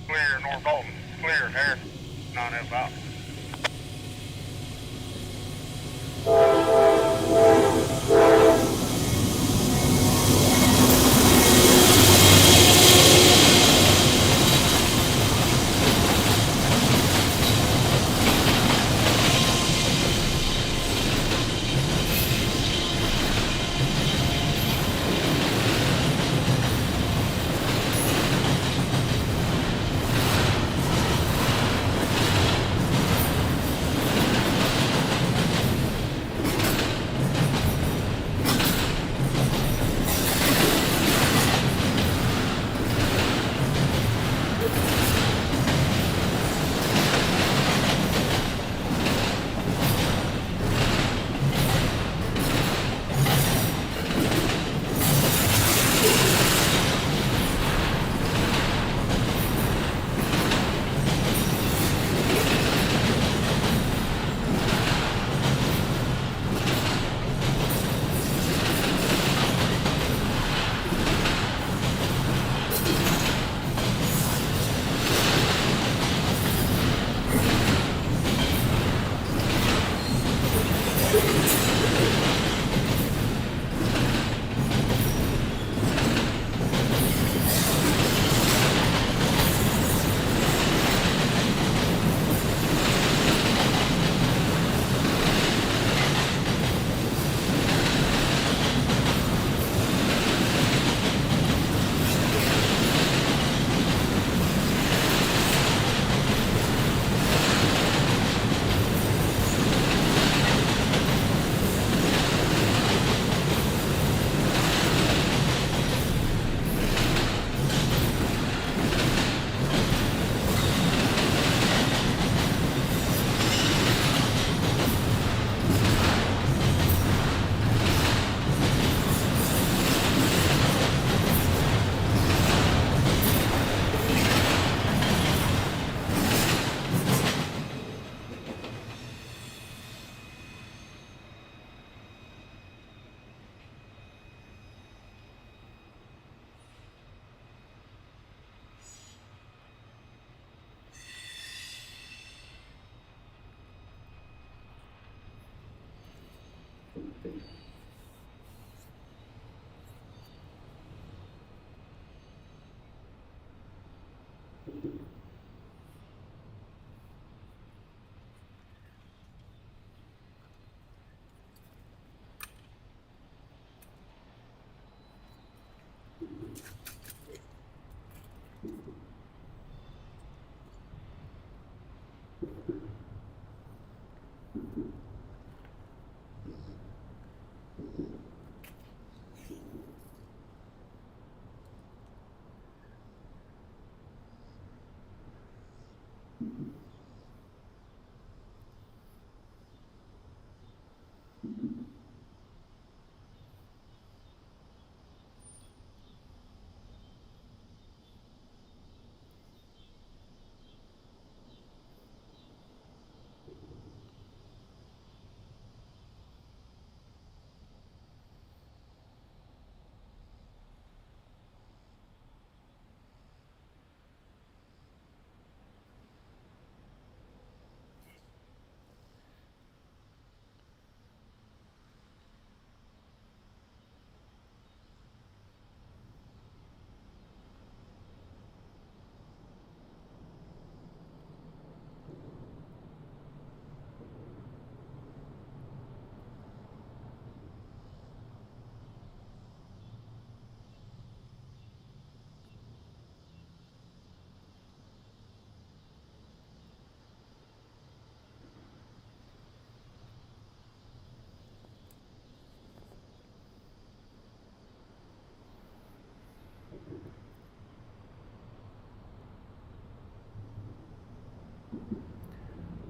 Clear, North Alton. Clear, Harris. 905.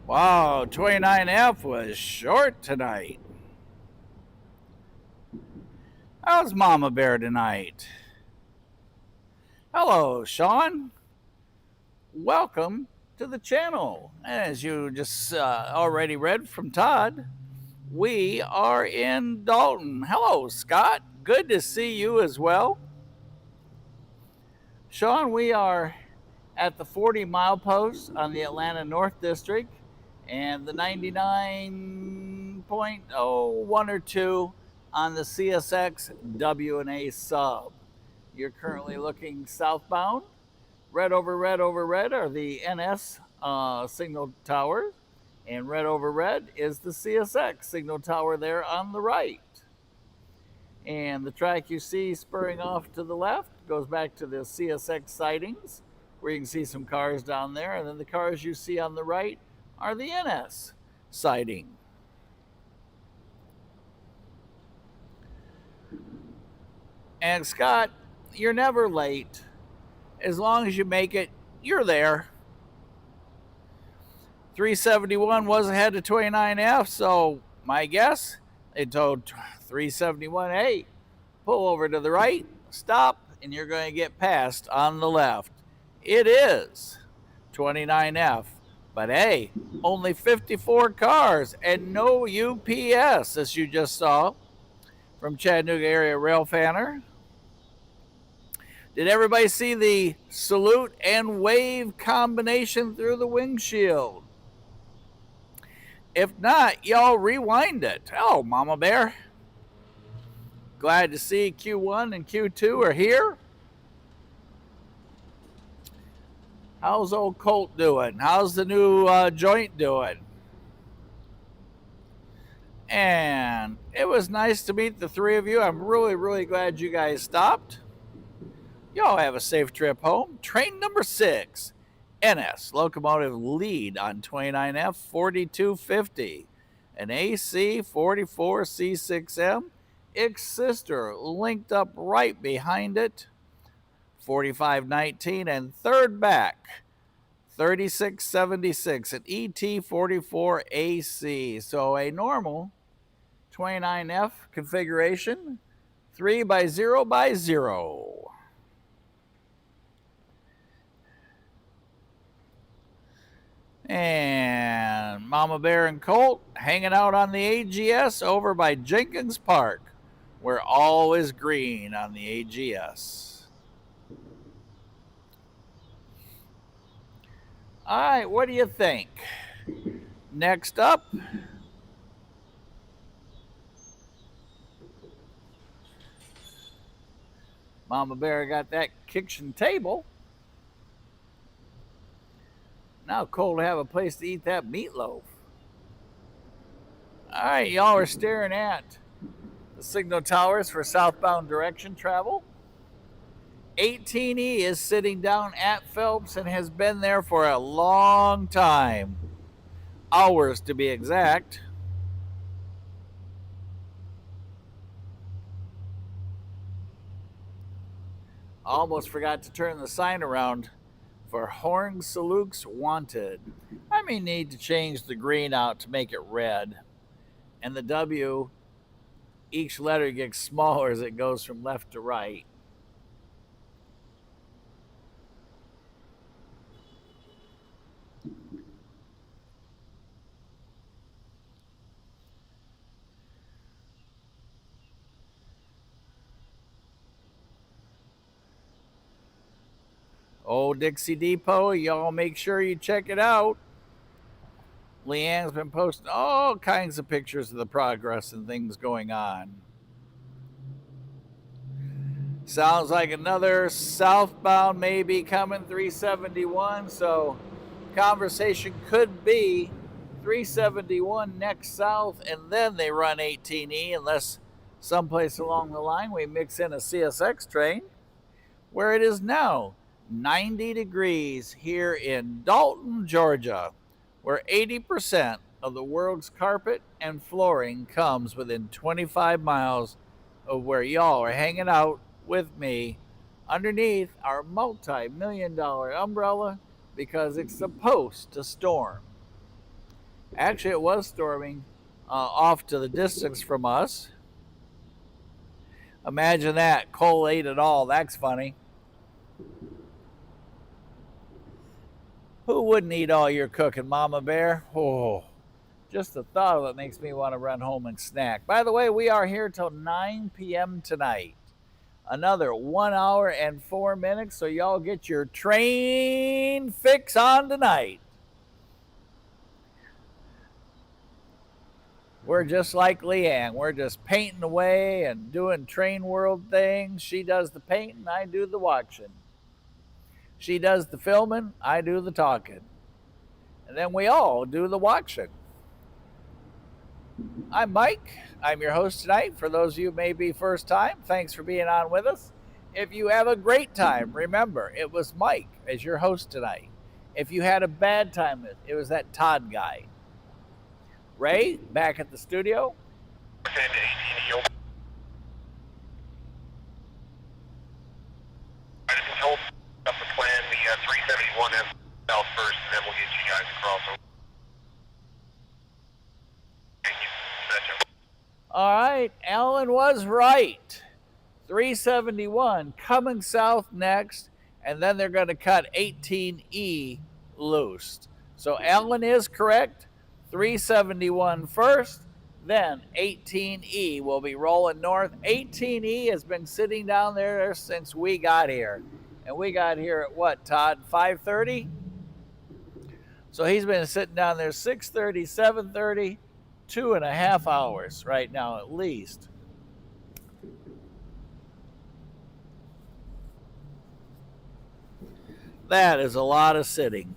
Wow, 29F was short tonight. How's Mama Bear tonight? Hello, Sean. Welcome to the channel. As you just already read from Todd, we are in Dalton. Hello, Scott. Good to see you as well. Sean, we are at the 40 milepost on the Atlanta North District and the 99.01 or 2 on the CSX W&A sub. You're currently looking southbound. Red over red over red are the NS signal towers, and red over red is the CSX signal tower there on the right. And the track you see spurring off to the left goes back to the CSX sidings, where you can see some cars down there, and then the cars you see on the right are the NS siding. And Scott, you're never late. As long as you make it, you're there. 371 was ahead of 29F, so my guess, they told 371, hey, pull over to the right, stop, and you're going to get passed on the left. It is 29F, but hey, only 54 cars and no UPS, as you just saw from Chattanooga Area Rail Fanner. Did everybody see the salute and wave combination through the windshield? If not, y'all rewind it. Oh, Mama Bear. Glad to see Q1 and Q2 are here. How's old Colt doing? How's the new joint doing? And it was nice to meet the three of you. I'm really, really glad you guys stopped. Y'all have a safe trip home. Train number 6, NS locomotive lead on 29F 4250. An AC 44 C6M. Its sister linked up right behind it. 4519 and third back 3676 an ET44 AC. So a normal 29F configuration, 3x0x0. And Mama Bear and Colt hanging out on the AGS over by Jenkins Park, where all is green on the AGS. All right, what do you think? Next up, Mama Bear got that kitchen table. Now Colt have a place to eat that meatloaf. All right, y'all are staring at the signal towers for southbound direction travel. 18E is sitting down at Phelps and has been there for a long time. Hours to be exact. Almost forgot to turn the sign around for Horn Salukes Wanted. I may need to change the green out to make it red. And the W, each letter gets smaller as it goes from left to right. Old Dixie Depot, y'all make sure you check it out. Leanne's been posting all kinds of pictures of the progress and things going on. Sounds like another southbound may be coming, 371, so conversation could be 371 next south, and then they run 18E, unless someplace along the line we mix in a CSX train, where it is now 90 degrees here in Dalton, Georgia, where 80% of the world's carpet and flooring comes within 25 miles of where y'all are hanging out with me underneath our multi-million-dollar umbrella because it's supposed to storm. Actually, it was storming off to the distance from us. Imagine that. Cole ate it all. That's funny. Who wouldn't eat all your cooking, Mama Bear? Oh, just the thought of it makes me want to run home and snack. By the way, we are here till 9 p.m. tonight. Another 1 hour and 4 minutes, so y'all get your train fix on tonight. We're just like Leanne. We're just painting away and doing train world things. She does the painting, I do the watching. She does the filming, I do the talking. And then we all do the watching. I'm Mike. I'm your host tonight. For those of you who may be first time, thanks for being on with us. If you have a great time, remember, it was Mike as your host tonight. If you had a bad time, it was that Todd guy. Ray, back at the studio. I just told up the plan, the 371 south first, and then we'll get you guys across. All right, Alan was right. 371 coming south next, and then they're going to cut 18E loose. So Alan is correct. 371 first, then 18E will be rolling north. 18E has been sitting down there since we got here. And we got here at what, Todd, 5:30? So he's been sitting down there 6:30, 7:30, 2.5 hours right now at least. That is a lot of sitting.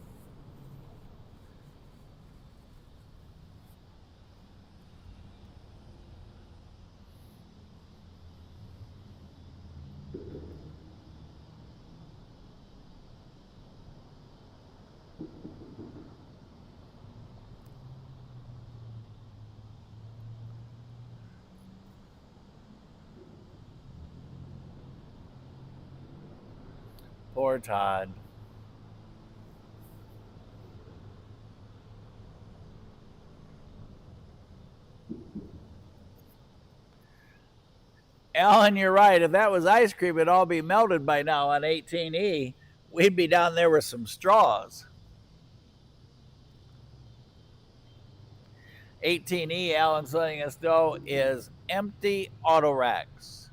Poor Todd. Alan, you're right. If that was ice cream, it'd all be melted by now on 18E. We'd be down there with some straws. 18E, Alan's letting us know, is empty auto racks.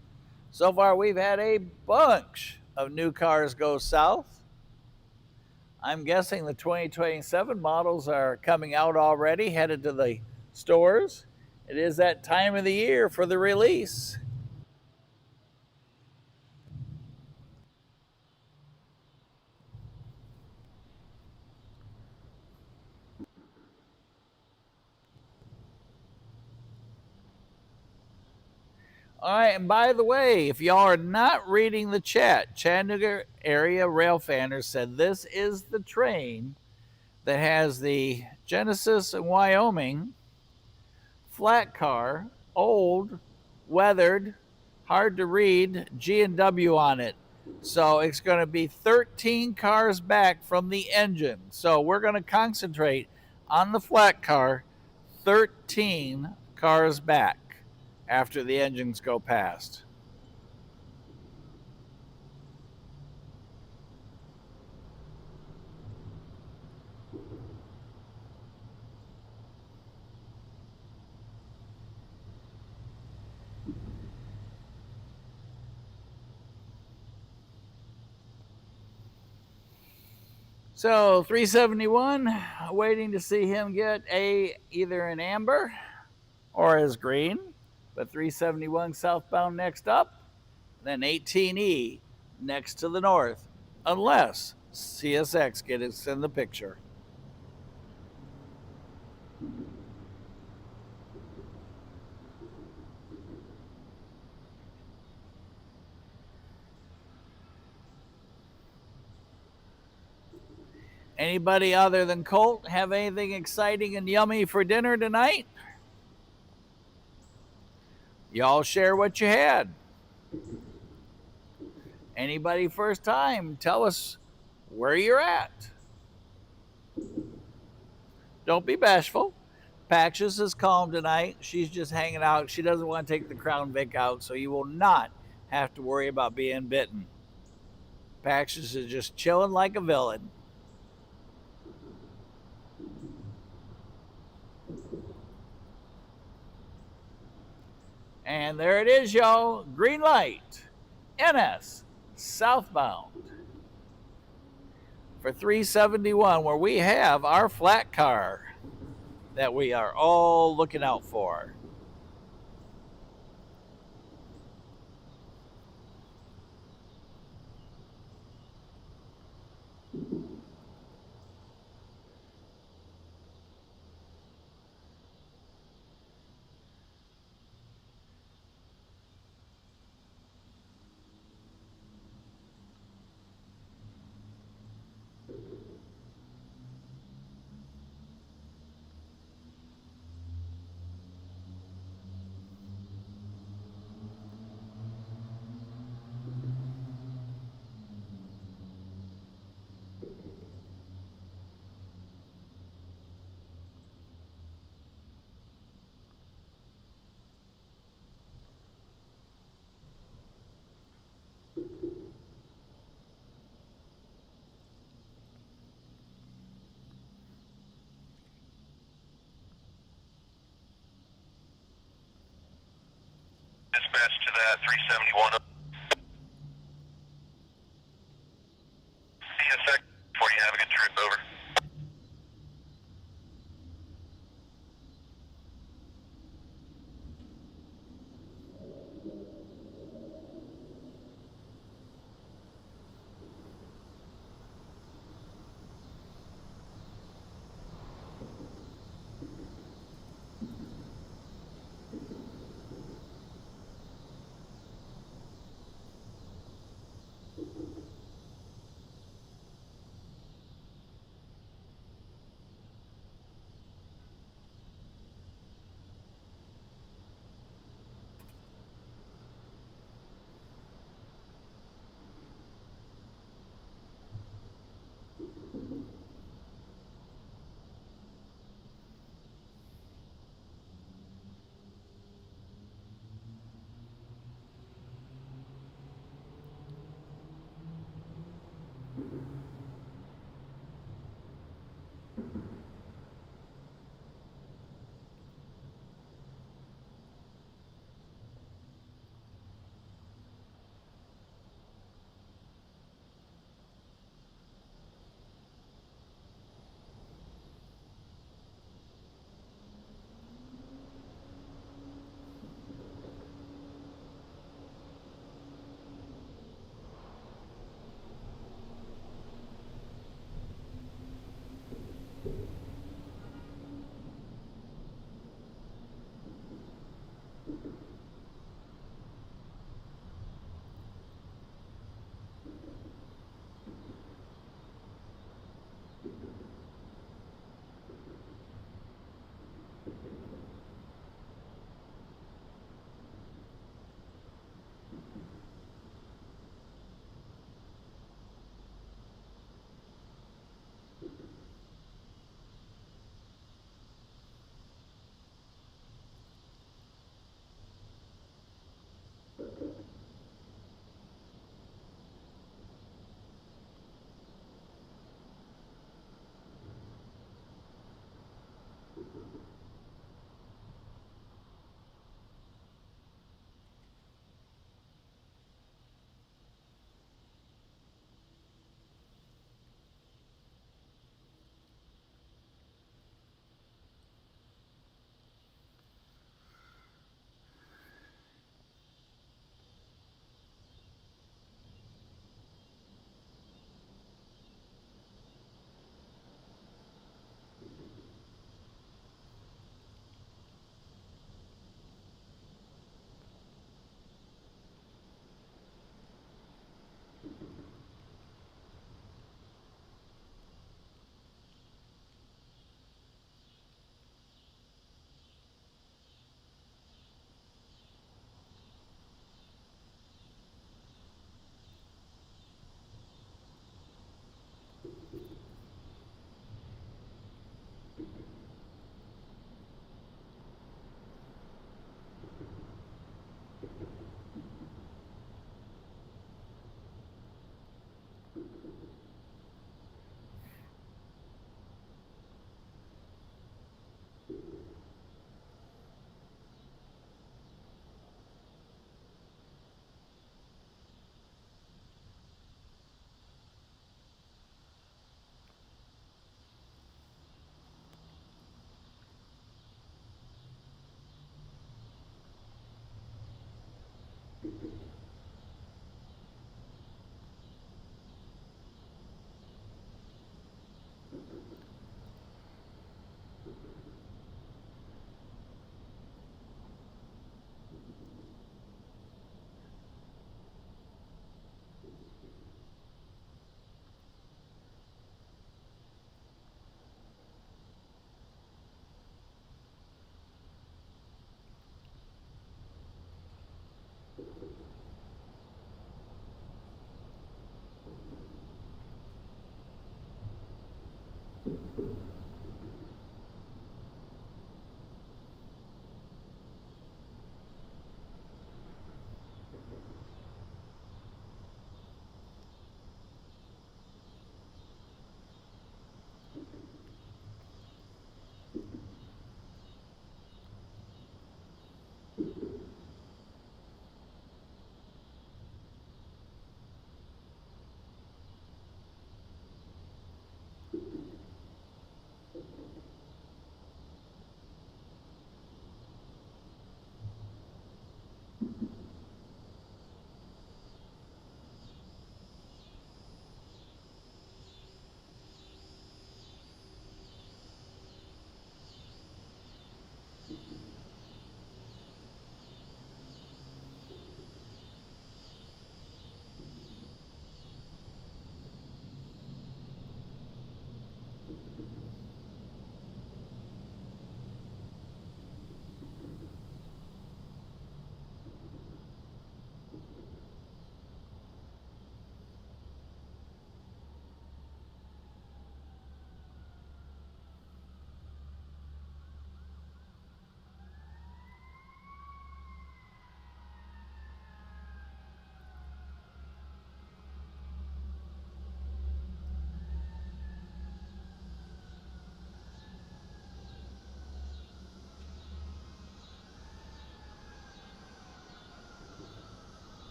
So far, we've had a bunch of new cars go south. I'm guessing the 2027 models are coming out already, headed to the stores. It is that time of the year for the release. All right, and by the way, if y'all are not reading the chat, Chattanooga area rail fanners said this is the train that has the Genesis in Wyoming flat car, old, weathered, hard to read, G&W on it. So it's going to be 13 cars back from the engine. So we're going to concentrate on the flat car, 13 cars back after the engines go past. So 371, waiting to see him get either an amber or as green. But 371 southbound next up, then 18E next to the north, unless CSX gets in the picture. Anybody other than Colt have anything exciting and yummy for dinner tonight? Y'all share what you had. Anybody first time, tell us where you're at. Don't be bashful. Patches is calm tonight. She's just hanging out. She doesn't want to take the Crown Vic out, so you will not have to worry about being bitten. Patches is just chilling like a villain. And there it is, y'all. Green light. NS southbound for 371, where we have our flat car that we are all looking out for. Dispatch to that 371. CSX 40, have a good trip, over.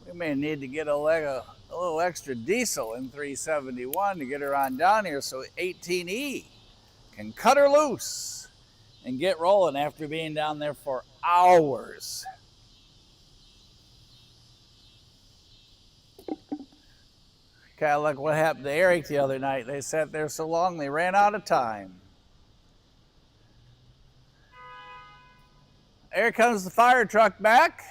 We may need to get a little extra diesel in 371 to get her on down here so 18E can cut her loose and get rolling after being down there for hours. Kind of like what happened to Eric the other night. They sat there so long they ran out of time. Here comes the fire truck back.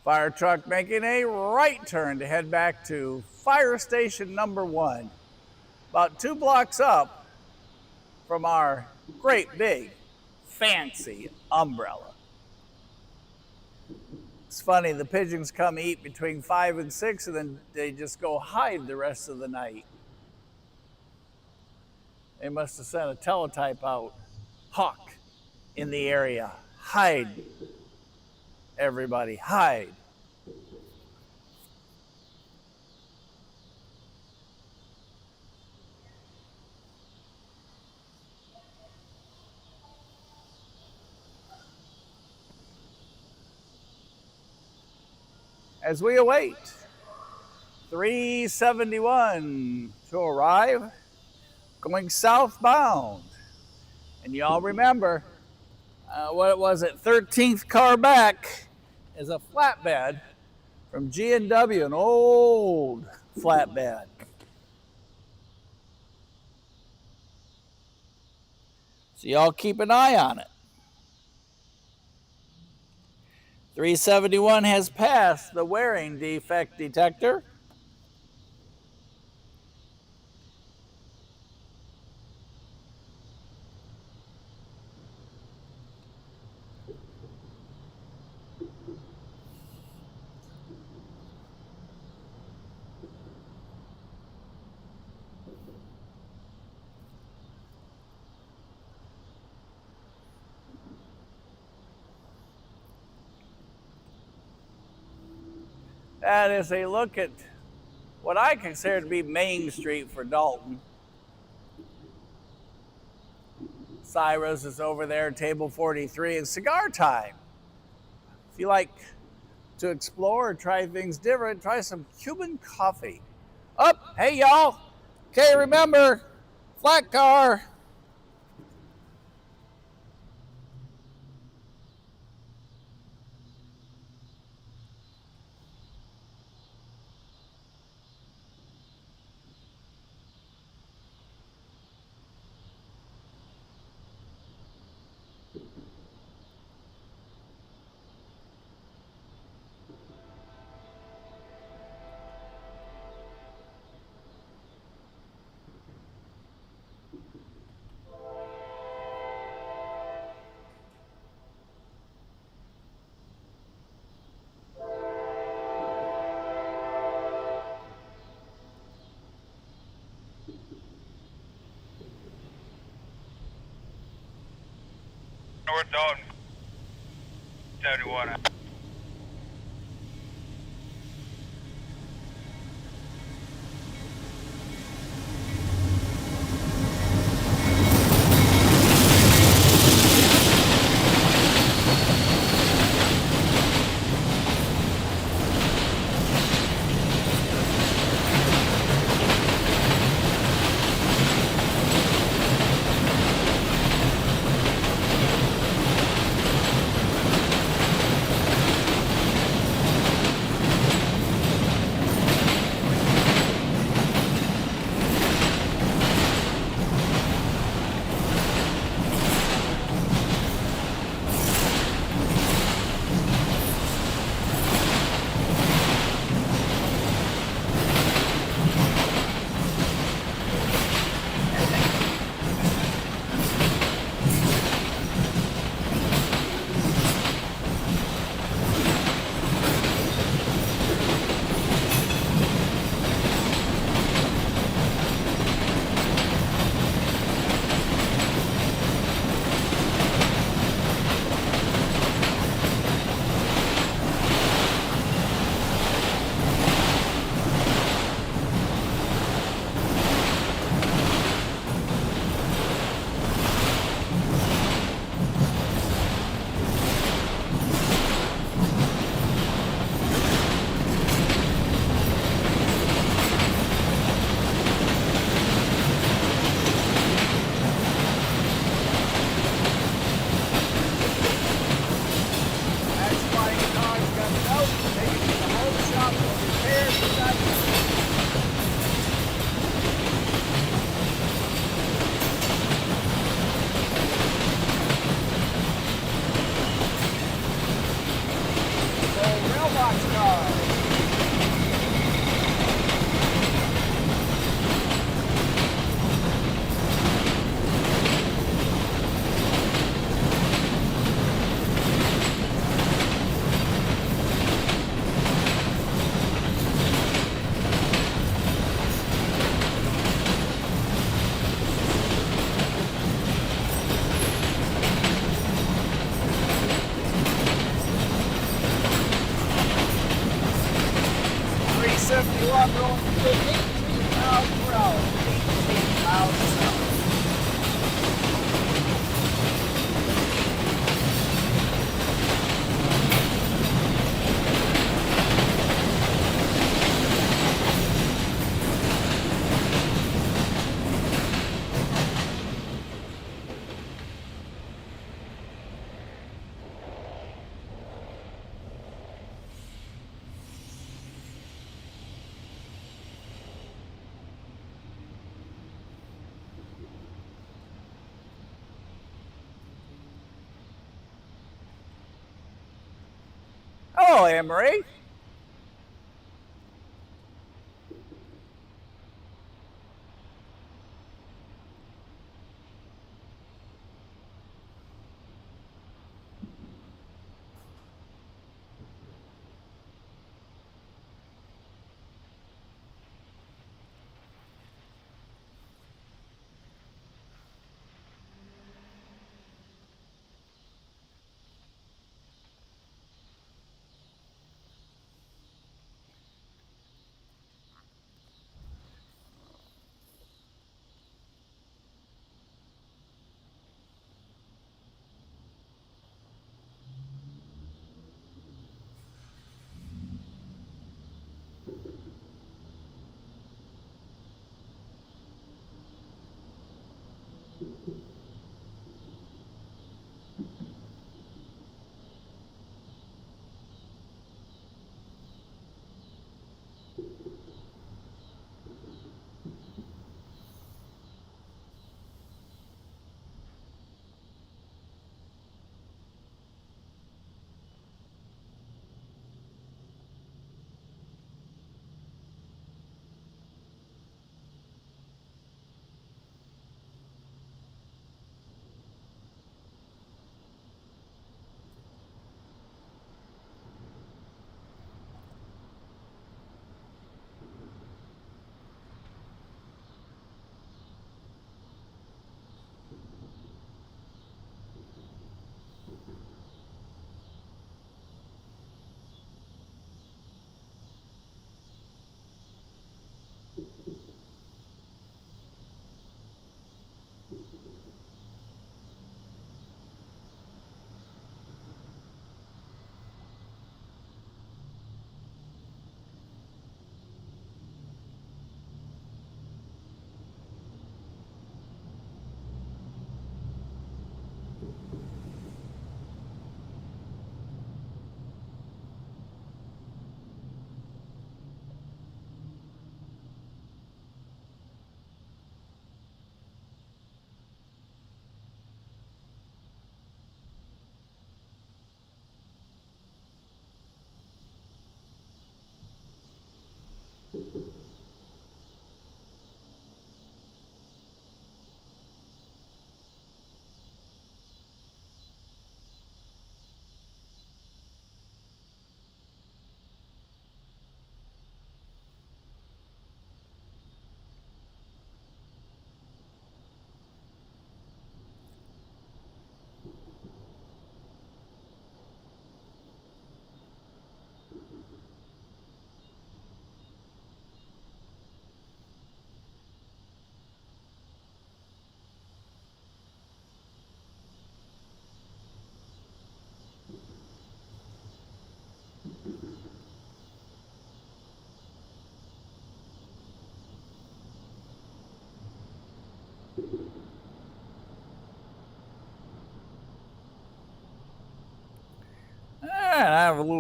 Fire truck making a right turn to head back to fire station number 1, about 2 blocks up from our great big fancy umbrella. It's funny, the pigeons come eat between 5 and 6 and then they just go hide the rest of the night. They must have sent a teletype out. Hawk in the area, hide. Everybody, hide. As we await 371 to arrive, going southbound. And y'all remember, what was it, 13th car back is a flatbed from G&W, an old flatbed. So y'all keep an eye on it. 371 has passed the wearing defect detector. That is a look at what I consider to be Main Street for Dalton. Cyrus is over there, table 43, and cigar time. If you like to explore or try things different, try some Cuban coffee Up, hey y'all. Okay, remember, flat car. North Dalton, 71. Hello, Anne-Marie.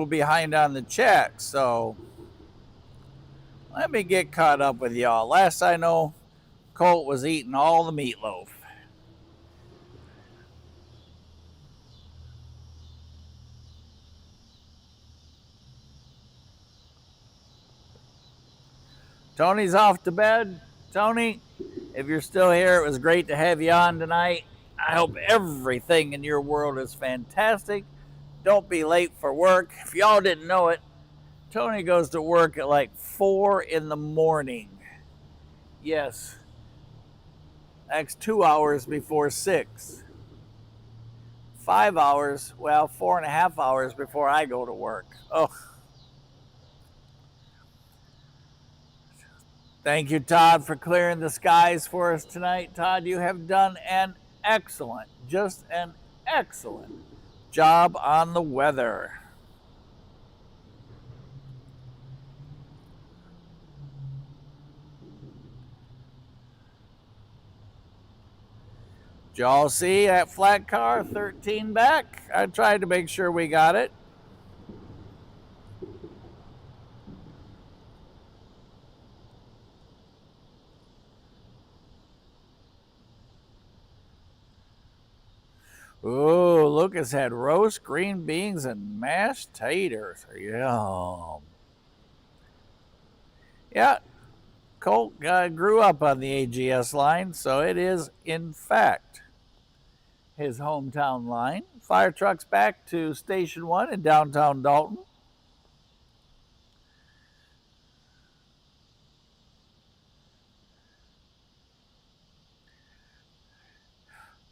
behind on the check, so let me get caught up with y'all. Last I know, Colt was eating all the meatloaf. Tony's off to bed. Tony, if you're still here, it was great to have you on tonight. I hope everything in your world is fantastic. Don't be late for work. If y'all didn't know it, Tony goes to work at like 4 in the morning. Yes, that's 2 hours before 6. 5 hours, well, 4.5 hours before I go to work. Oh, thank you, Todd, for clearing the skies for us tonight. Todd, you have done an excellent, just an excellent job on the weather. Did y'all see that flat car 13 back? I tried to make sure we got it. Ooh, Lucas had roast green beans and mashed taters. Yum. Yeah, Colt grew up on the AGS line, so it is, in fact, his hometown line. Fire trucks back to Station 1 in downtown Dalton.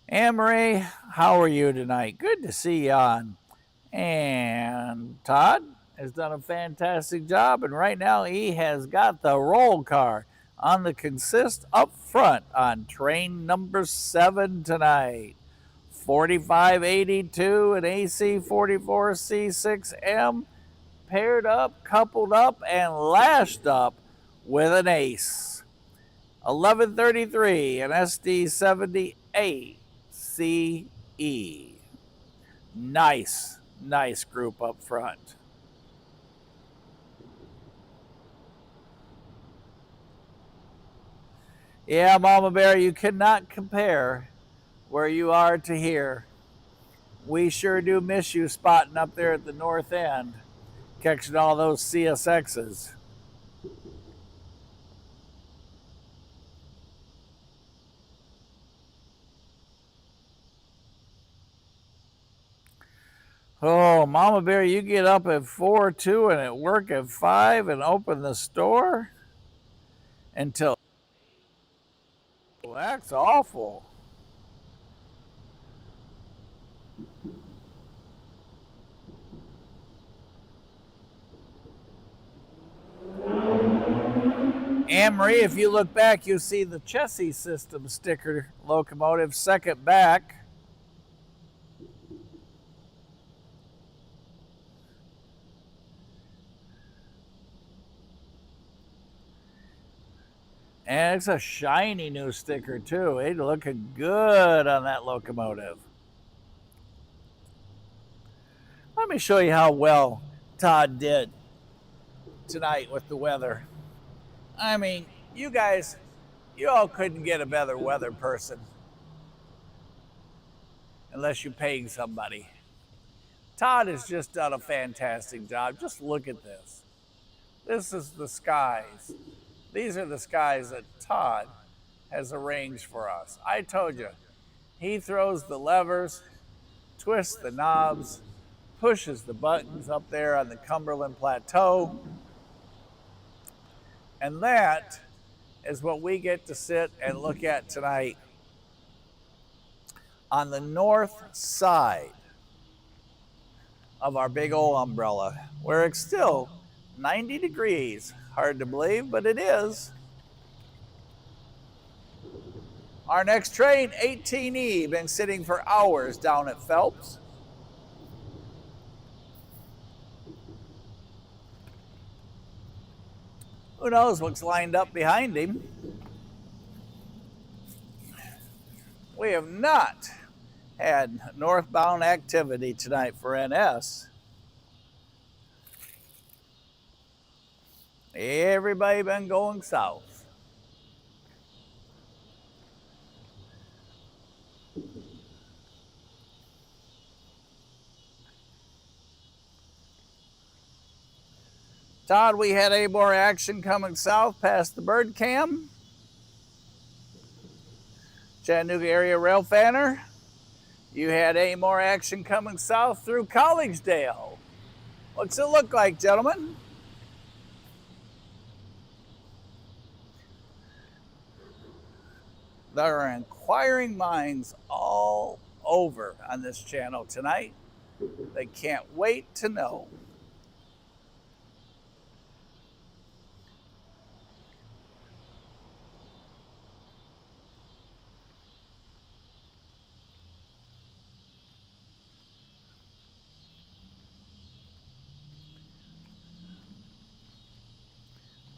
Anne-Marie, how are you tonight? Good to see you on. And Todd has done a fantastic job, and right now he has got the roll car on the consist up front on train number 7 tonight. 4582 and AC44C6M paired up, coupled up, and lashed up with an ace. 1133 and SD78 CE. Nice group up front. Yeah, Mama Bear, you cannot compare where you are to here. We sure do miss you spotting up there at the north end, catching all those CSXs. Oh, Mama Bear, you get up at 4 too and at work at 5 and open the store until... Well, that's awful. Anne-Marie, if you look back, you'll see the Chessie System sticker locomotive second back. And it's a shiny new sticker too. It's looking good on that locomotive. Let me show you how well Todd did tonight with the weather. I mean, you guys, you all couldn't get a better weather person unless you're paying somebody. Todd has just done a fantastic job. Just look at this. This is the skies. These are the skies that Todd has arranged for us. I told you, he throws the levers, twists the knobs, pushes the buttons up there on the Cumberland Plateau. And that is what we get to sit and look at tonight on the north side of our big old umbrella, where it's still 90 degrees. Hard to believe, but it is. Our next train, 18E, been sitting for hours down at Phelps. Who knows what's lined up behind him? We have not had northbound activity tonight for NS. Everybody been going south. Todd, we had any more action coming south past the bird cam. Chattanooga area rail fanner. You had any more action coming south through Collegedale. What's it look like, gentlemen? There are inquiring minds all over on this channel tonight. They can't wait to know.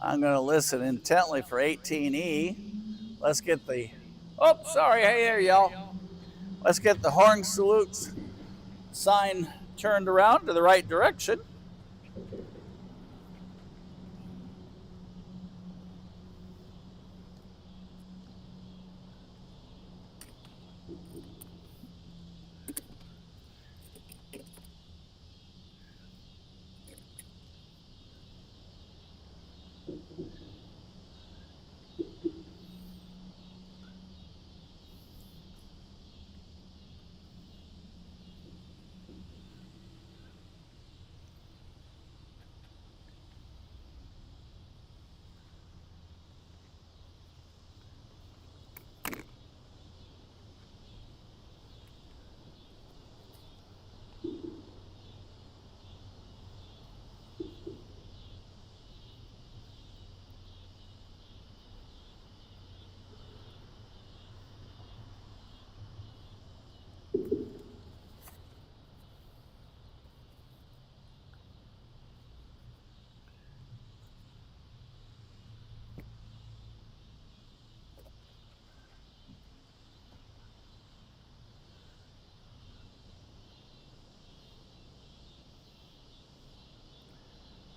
I'm going to listen intently for 18E. Let's get the, oh, sorry, hey there, y'all. Let's get the horn salutes sign turned around to the right direction.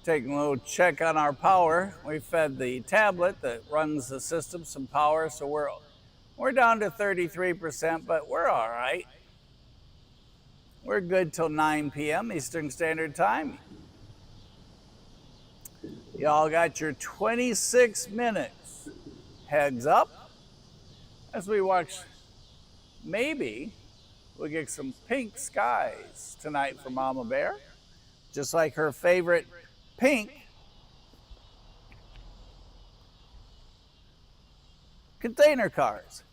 Taking a little check on our power. We fed the tablet that runs the system some power, so we're down to 33%, but we're all right. We're good till 9 p.m. Eastern Standard Time. Y'all got your 26 minutes. Heads up as we watch. Maybe we'll get some pink skies tonight for Mama Bear, just like her favorite pink container cars.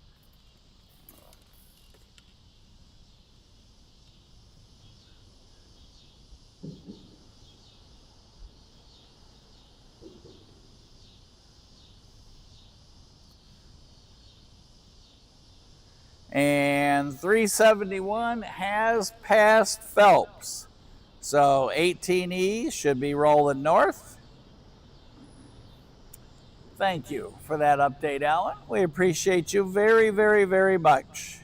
And 371 has passed Phelps. So 18E should be rolling north. Thank you for that update, Alan. We appreciate you very, very, very much.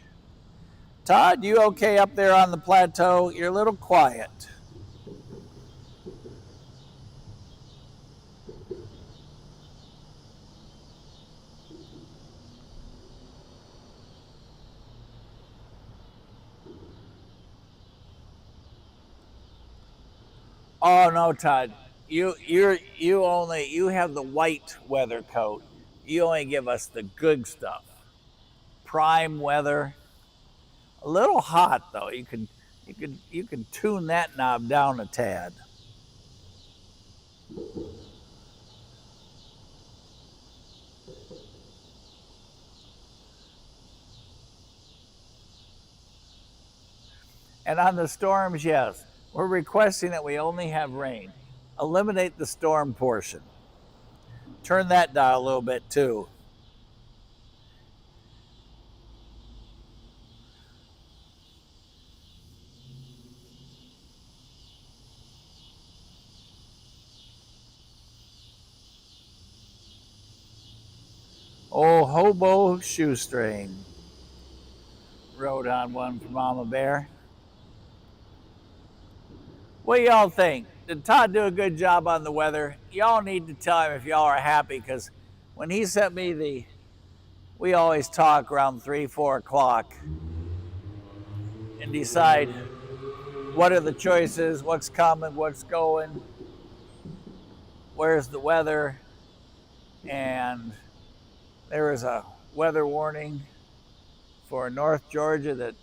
Todd, you okay up there on the plateau? You're a little quiet. Oh no, Todd. You have the white weather coat. You only give us the good stuff. Prime weather. A little hot though. You can tune that knob down a tad. And on the storms, yes, we're requesting that we only have rain. Eliminate the storm portion. Turn that dial a little bit too. Oh, hobo shoestring. Rode on one for Mama Bear. What do y'all think? did Todd do a good job on the weather? Y'all need to tell him if y'all are happy, because when he sent me we always talk around 3, 4 o'clock and decide what are the choices, what's coming, what's going, where's the weather. And there was a weather warning for North Georgia that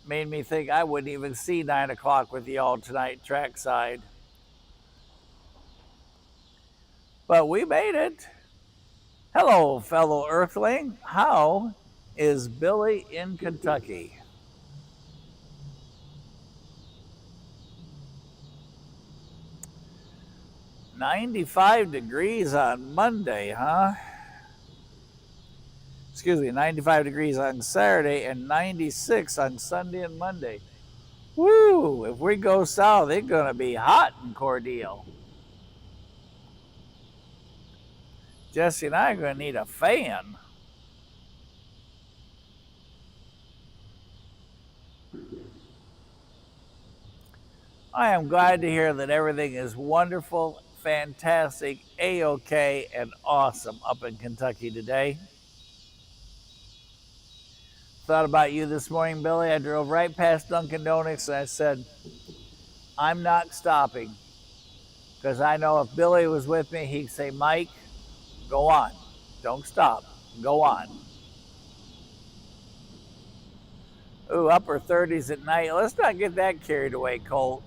made me think I wouldn't even see 9 o'clock with y'all tonight trackside. But we made it. Hello, fellow Earthling. How is Billy in Kentucky? "95 degrees on Monday, huh?" Excuse me, 95 degrees on Saturday and 96 on Sunday and Monday. Woo! If we go south, it's going to be hot in Cordele. Jesse and I are going to need a fan. I am glad to hear that everything is wonderful, fantastic, A-OK, and awesome up in Kentucky today. Thought about you this morning, Billy. I drove right past Dunkin' Donuts and I said, I'm not stopping. Because I know if Billy was with me, he'd say, Mike, go on. Don't stop. Go on. Ooh, upper 30s at night. Let's not get that carried away, Colt.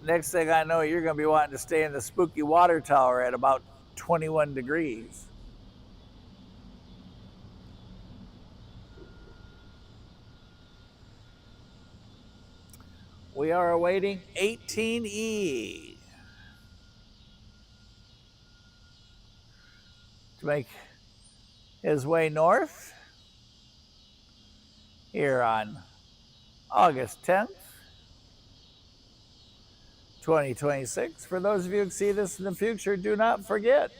Next thing I know, you're going to be wanting to stay in the spooky water tower at about 21 degrees. We are awaiting 18E to make his way north here on August 10th, 2026. For those of you who see this in the future, do not forget,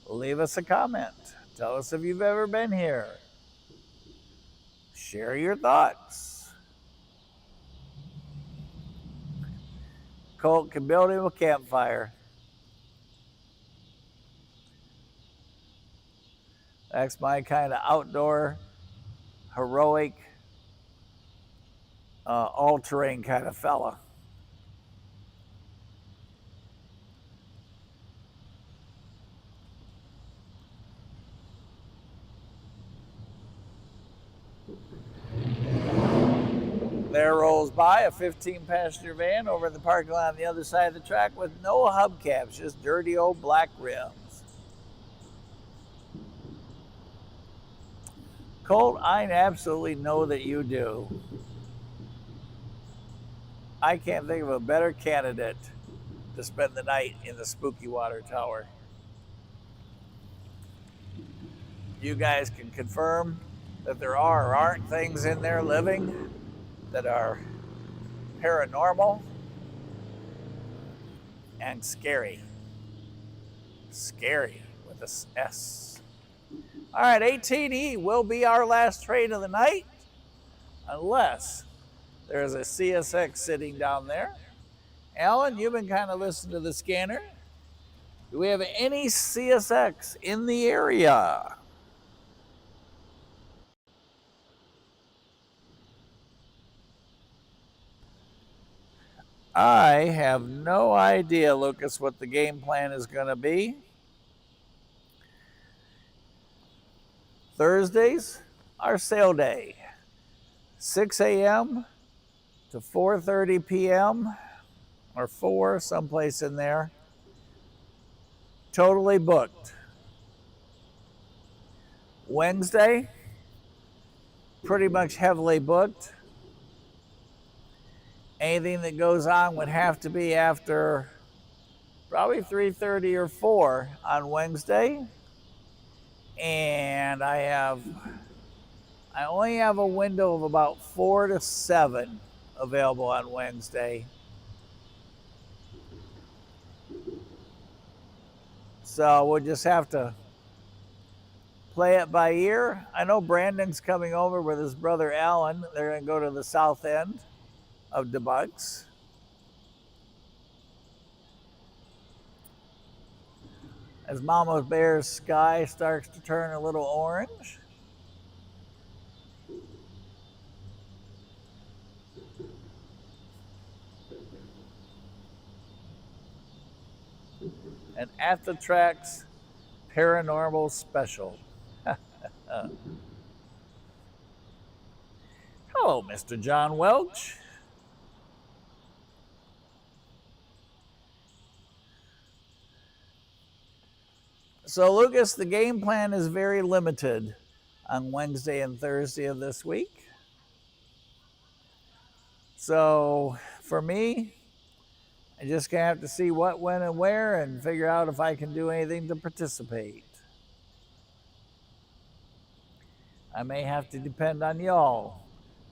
leave us a comment. Tell us if you've ever been here. Share your thoughts. Colt can build him a campfire. That's my kind of outdoor, heroic, all-terrain kind of fella. There rolls by a 15-passenger van over in the parking lot on the other side of the track with no hubcaps, just dirty old black rims. Colt, I absolutely know that you do. I can't think of a better candidate to spend the night in the spooky water tower. You guys can confirm that there are or aren't things in there living that are paranormal and scary. Scary with a S. All right, 18E will be our last train of the night, unless there's a CSX sitting down there. Alan, you've been kind of listening to the scanner. Do we have any CSX in the area? I have no idea, Lucas, what the game plan is going to be. Thursdays are sale day. 6 a.m. to 4:30 p.m. or 4, someplace in there. Totally booked. Wednesday, pretty much heavily booked. Anything that goes on would have to be after probably 3:30 or 4 on Wednesday. And I only have a window of about 4 to 7 available on Wednesday. So we'll just have to play it by ear. I know Brandon's coming over with his brother Alan. They're going to go to the south end of the Bucks. As Mama Bear's sky starts to turn a little orange. And At the Tracks Paranormal Special. Hello, Mr. John Welch. So, Lucas, the game plan is very limited on Wednesday and Thursday of this week. So, for me, I just gonna have to see what, when, and where and figure out if I can do anything to participate. I may have to depend on y'all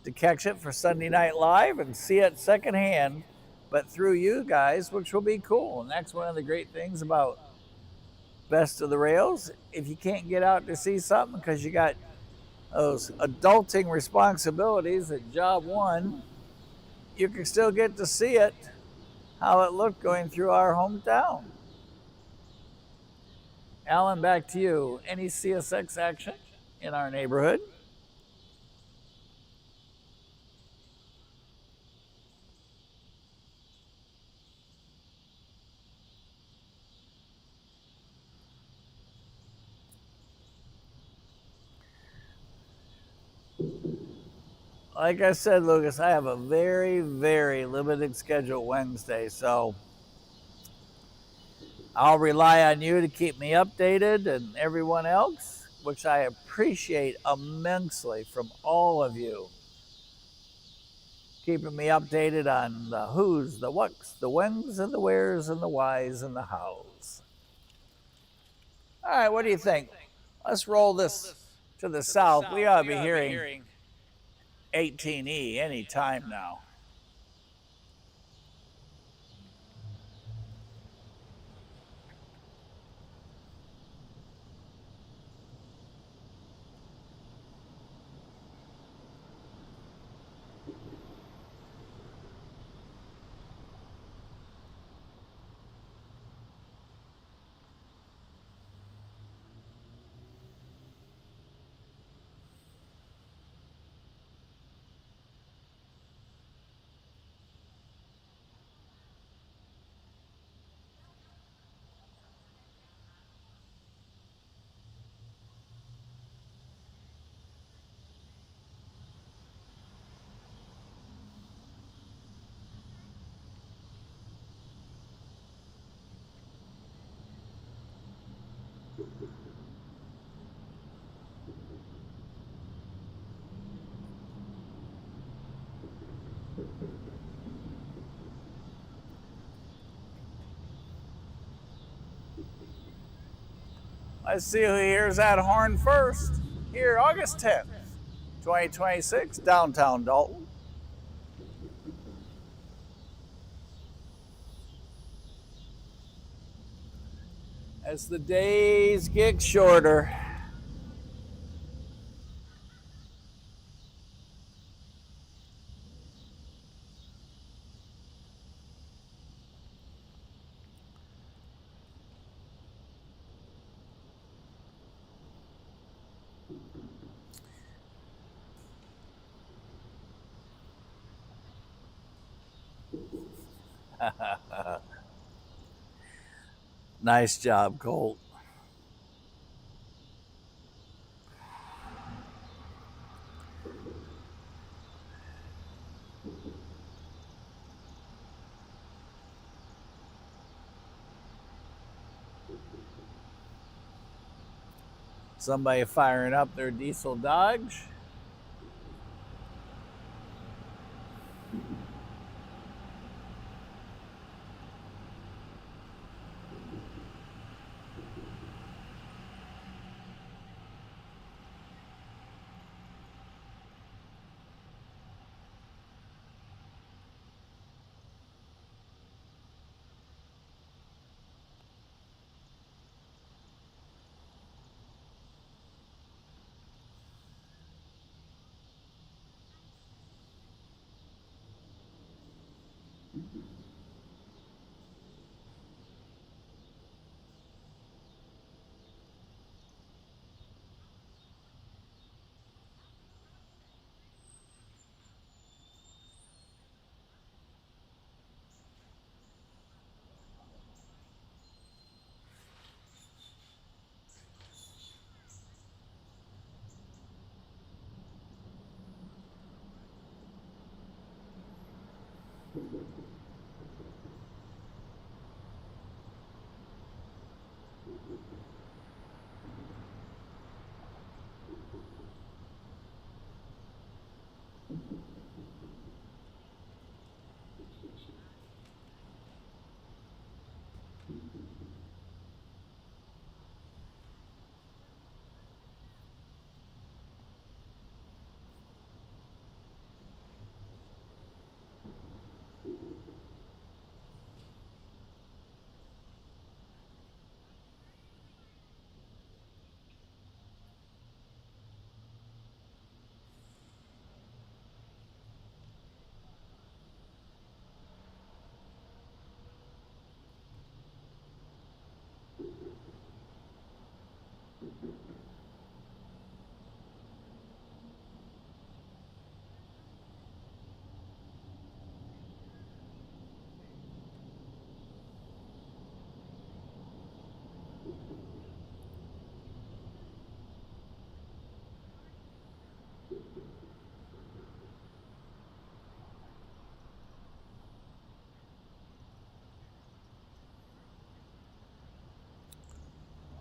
to catch it for Sunday Night Live and see it secondhand, but through you guys, which will be cool. And that's one of the great things about Best of the Rails. If you can't get out to see something because you got those adulting responsibilities at job one, you can still get to see it, how it looked going through our hometown. Alan, back to you. Any CSX action in our neighborhood? Like I said, Lucas, I have a very, very limited schedule Wednesday, so I'll rely on you to keep me updated and everyone else, which I appreciate immensely from all of you. Keeping me updated on the who's, the what's, the when's, and the where's, and the why's, and the how's. All right, what do you think? Let's roll this to the south. We ought to be hearing 18E any time now. Let's see who hears that horn first. Here, August 10th, 2026, downtown Dalton. As the days get shorter, nice job, Colt. Somebody firing up their diesel Dodge.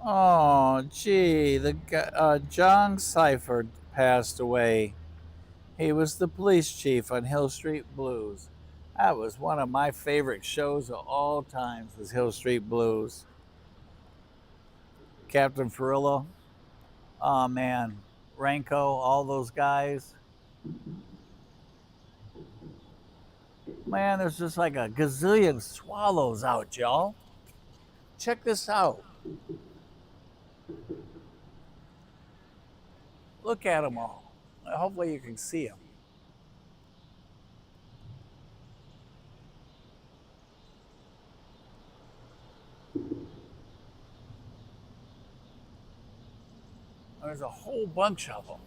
Oh, gee, John Seifert passed away. He was the police chief on Hill Street Blues. That was one of my favorite shows of all times. Was Hill Street Blues. Captain Furillo. Oh man, Ranko, all those guys. Man, there's just like a gazillion swallows out, y'all. Check this out. Look at them all. Hopefully you can see them. There's a whole bunch of them.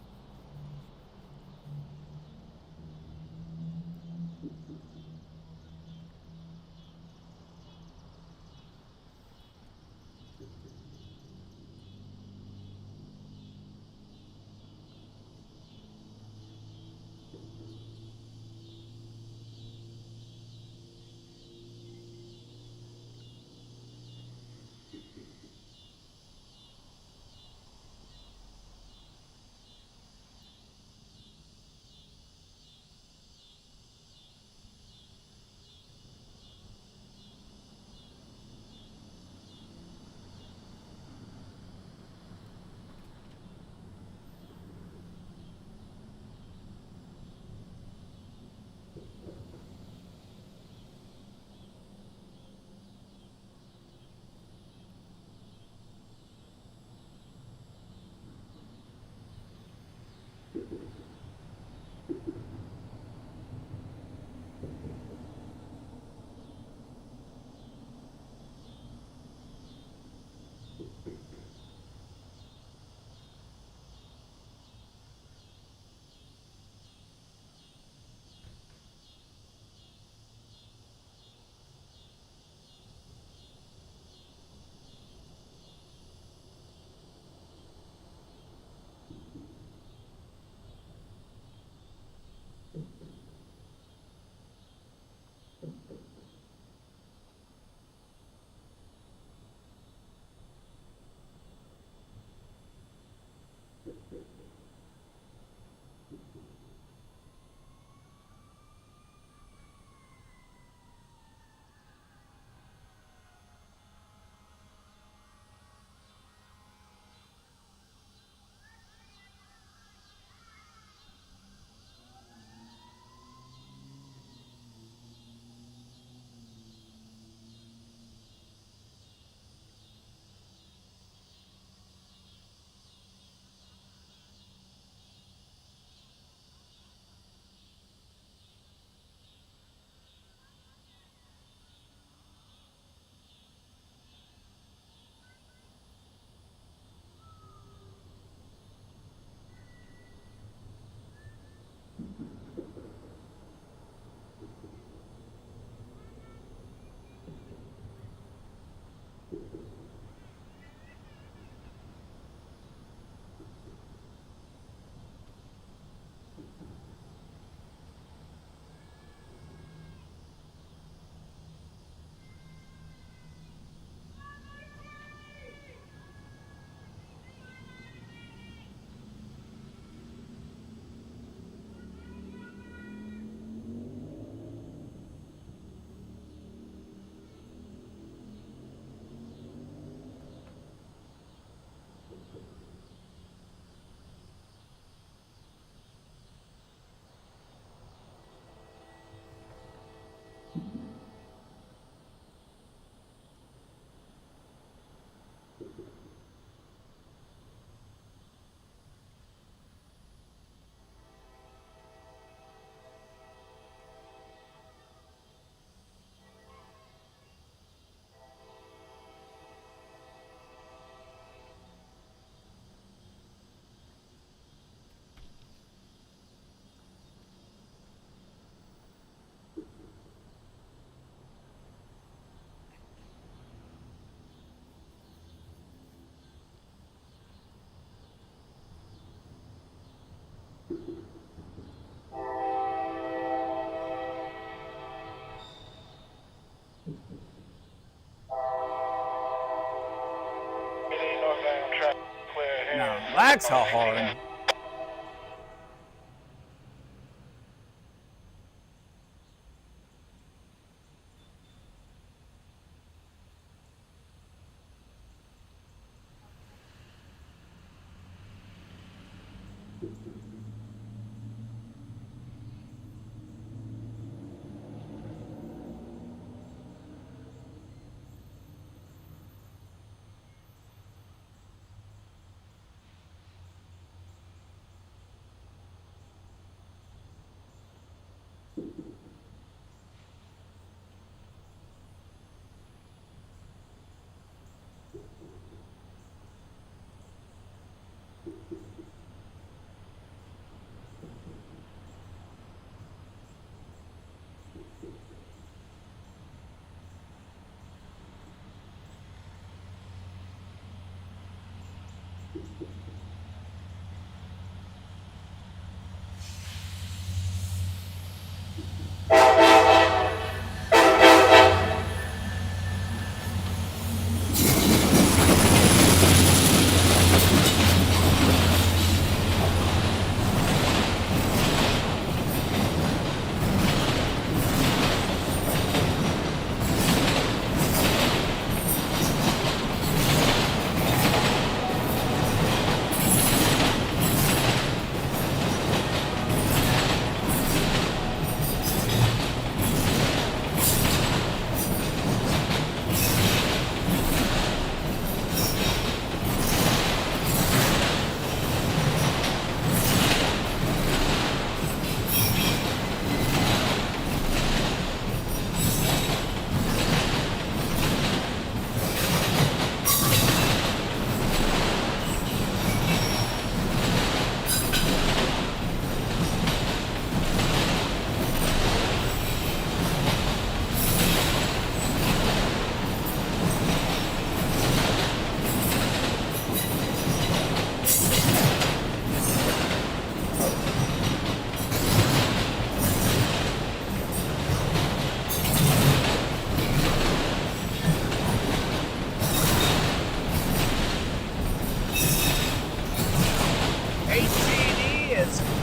Now, that's a horn.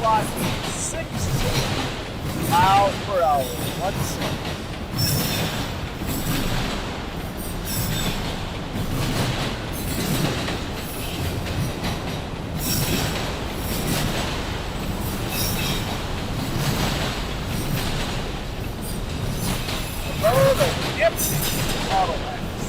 Clocking 60 miles per hour. Let's see. Road of empty bottlenecks.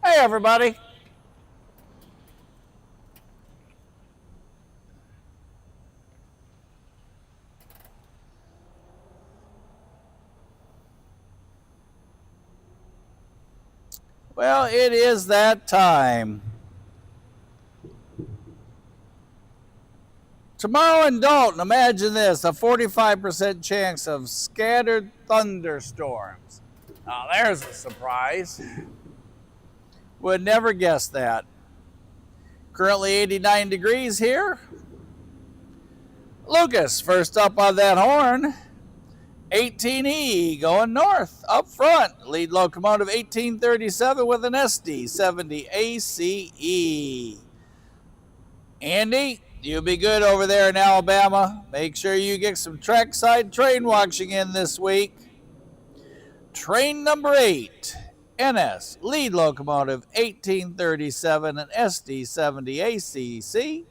Hey, everybody. Well, it is that time. Tomorrow in Dalton, imagine this, a 45% chance of scattered thunderstorms. Now, there's a surprise. Would never guess that. Currently 89 degrees here. Lucas, first up on that horn. 18E going north, up front. Lead locomotive 1837 with an SD70 ACE. Andy, you be good over there in Alabama. Make sure you get some trackside train watching in this week. Train number 8, NS, lead locomotive 1837 and SD70 ACC.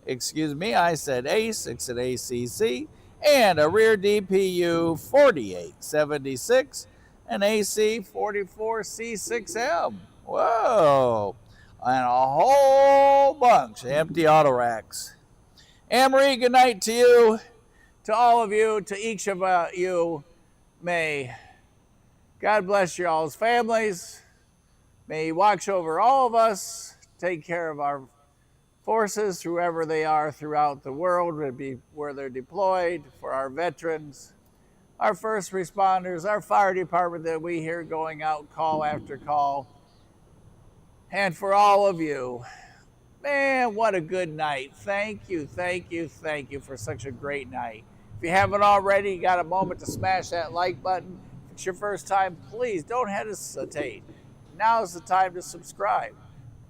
Excuse me, I said ACE, it's an ACC. And a rear DPU 4876 and AC 44C6M. Whoa. And a whole bunch of empty auto racks. Anne-Marie, good night to you, to all of you, to each of you. May God bless your all's families. May He watch over all of us, take care of our forces, whoever they are throughout the world, where they're deployed, for our veterans, our first responders, our fire department that we hear going out call after call, and for all of you. Man, what a good night. Thank you, thank you, thank you for such a great night. If you haven't already, you got a moment to smash that like button. If it's your first time, please don't hesitate. Now's the time to subscribe.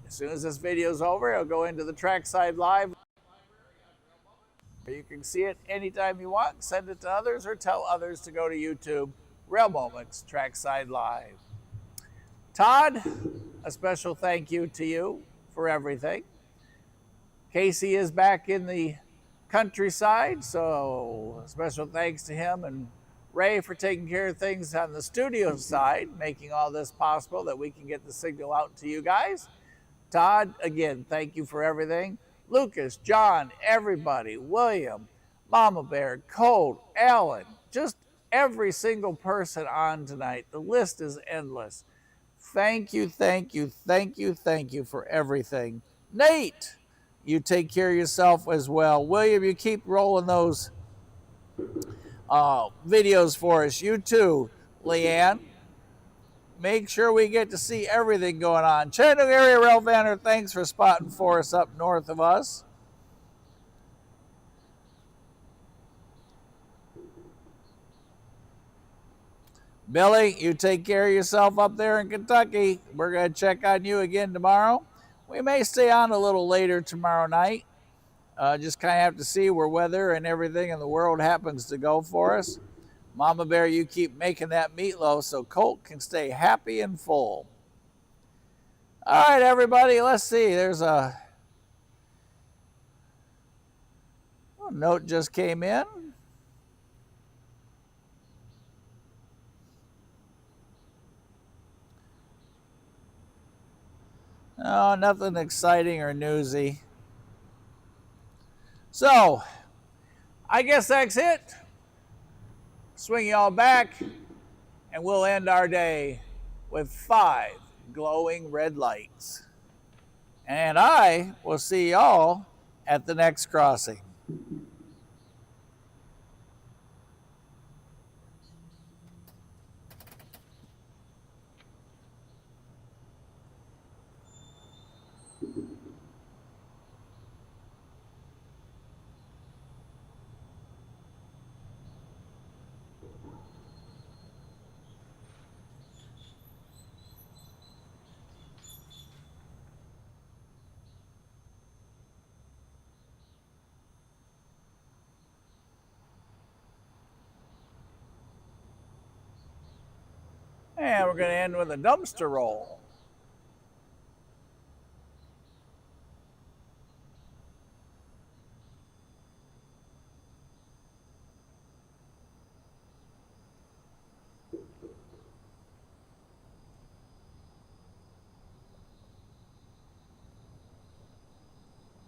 As soon as this video is over, it'll go into the Trackside Live. You can see it anytime you want. Send it to others or tell others to go to YouTube. Real Moments, Trackside Live. Todd, a special thank you to you for everything. Casey is back in the countryside, so special thanks to him, and Ray for taking care of things on the studio side, making all this possible that we can get the signal out to you guys. Todd, again, thank you for everything. Lucas, John, everybody, William, Mama Bear, Colt, Alan, just every single person on tonight. The list is endless. Thank you, thank you, thank you, thank you for everything. Nate, you take care of yourself as well. William, you keep rolling those videos for us. You too, Leanne. Make sure we get to see everything going on. Chattanooga area rail banner, thanks for spotting for us up north of us. Billy, you take care of yourself up there in Kentucky. We're going to check on you again tomorrow. We may stay on a little later tomorrow night. Just kind of have to see where weather and everything in the world happens to go for us. Mama Bear, you keep making that meatloaf so Colt can stay happy and full. All right, everybody, let's see. There's a note just came in. No, nothing exciting or newsy. So, I guess that's it. Swing y'all back, and we'll end our day with 5 glowing red lights. And I will see y'all at the next crossing. And we're going to end with a dumpster roll.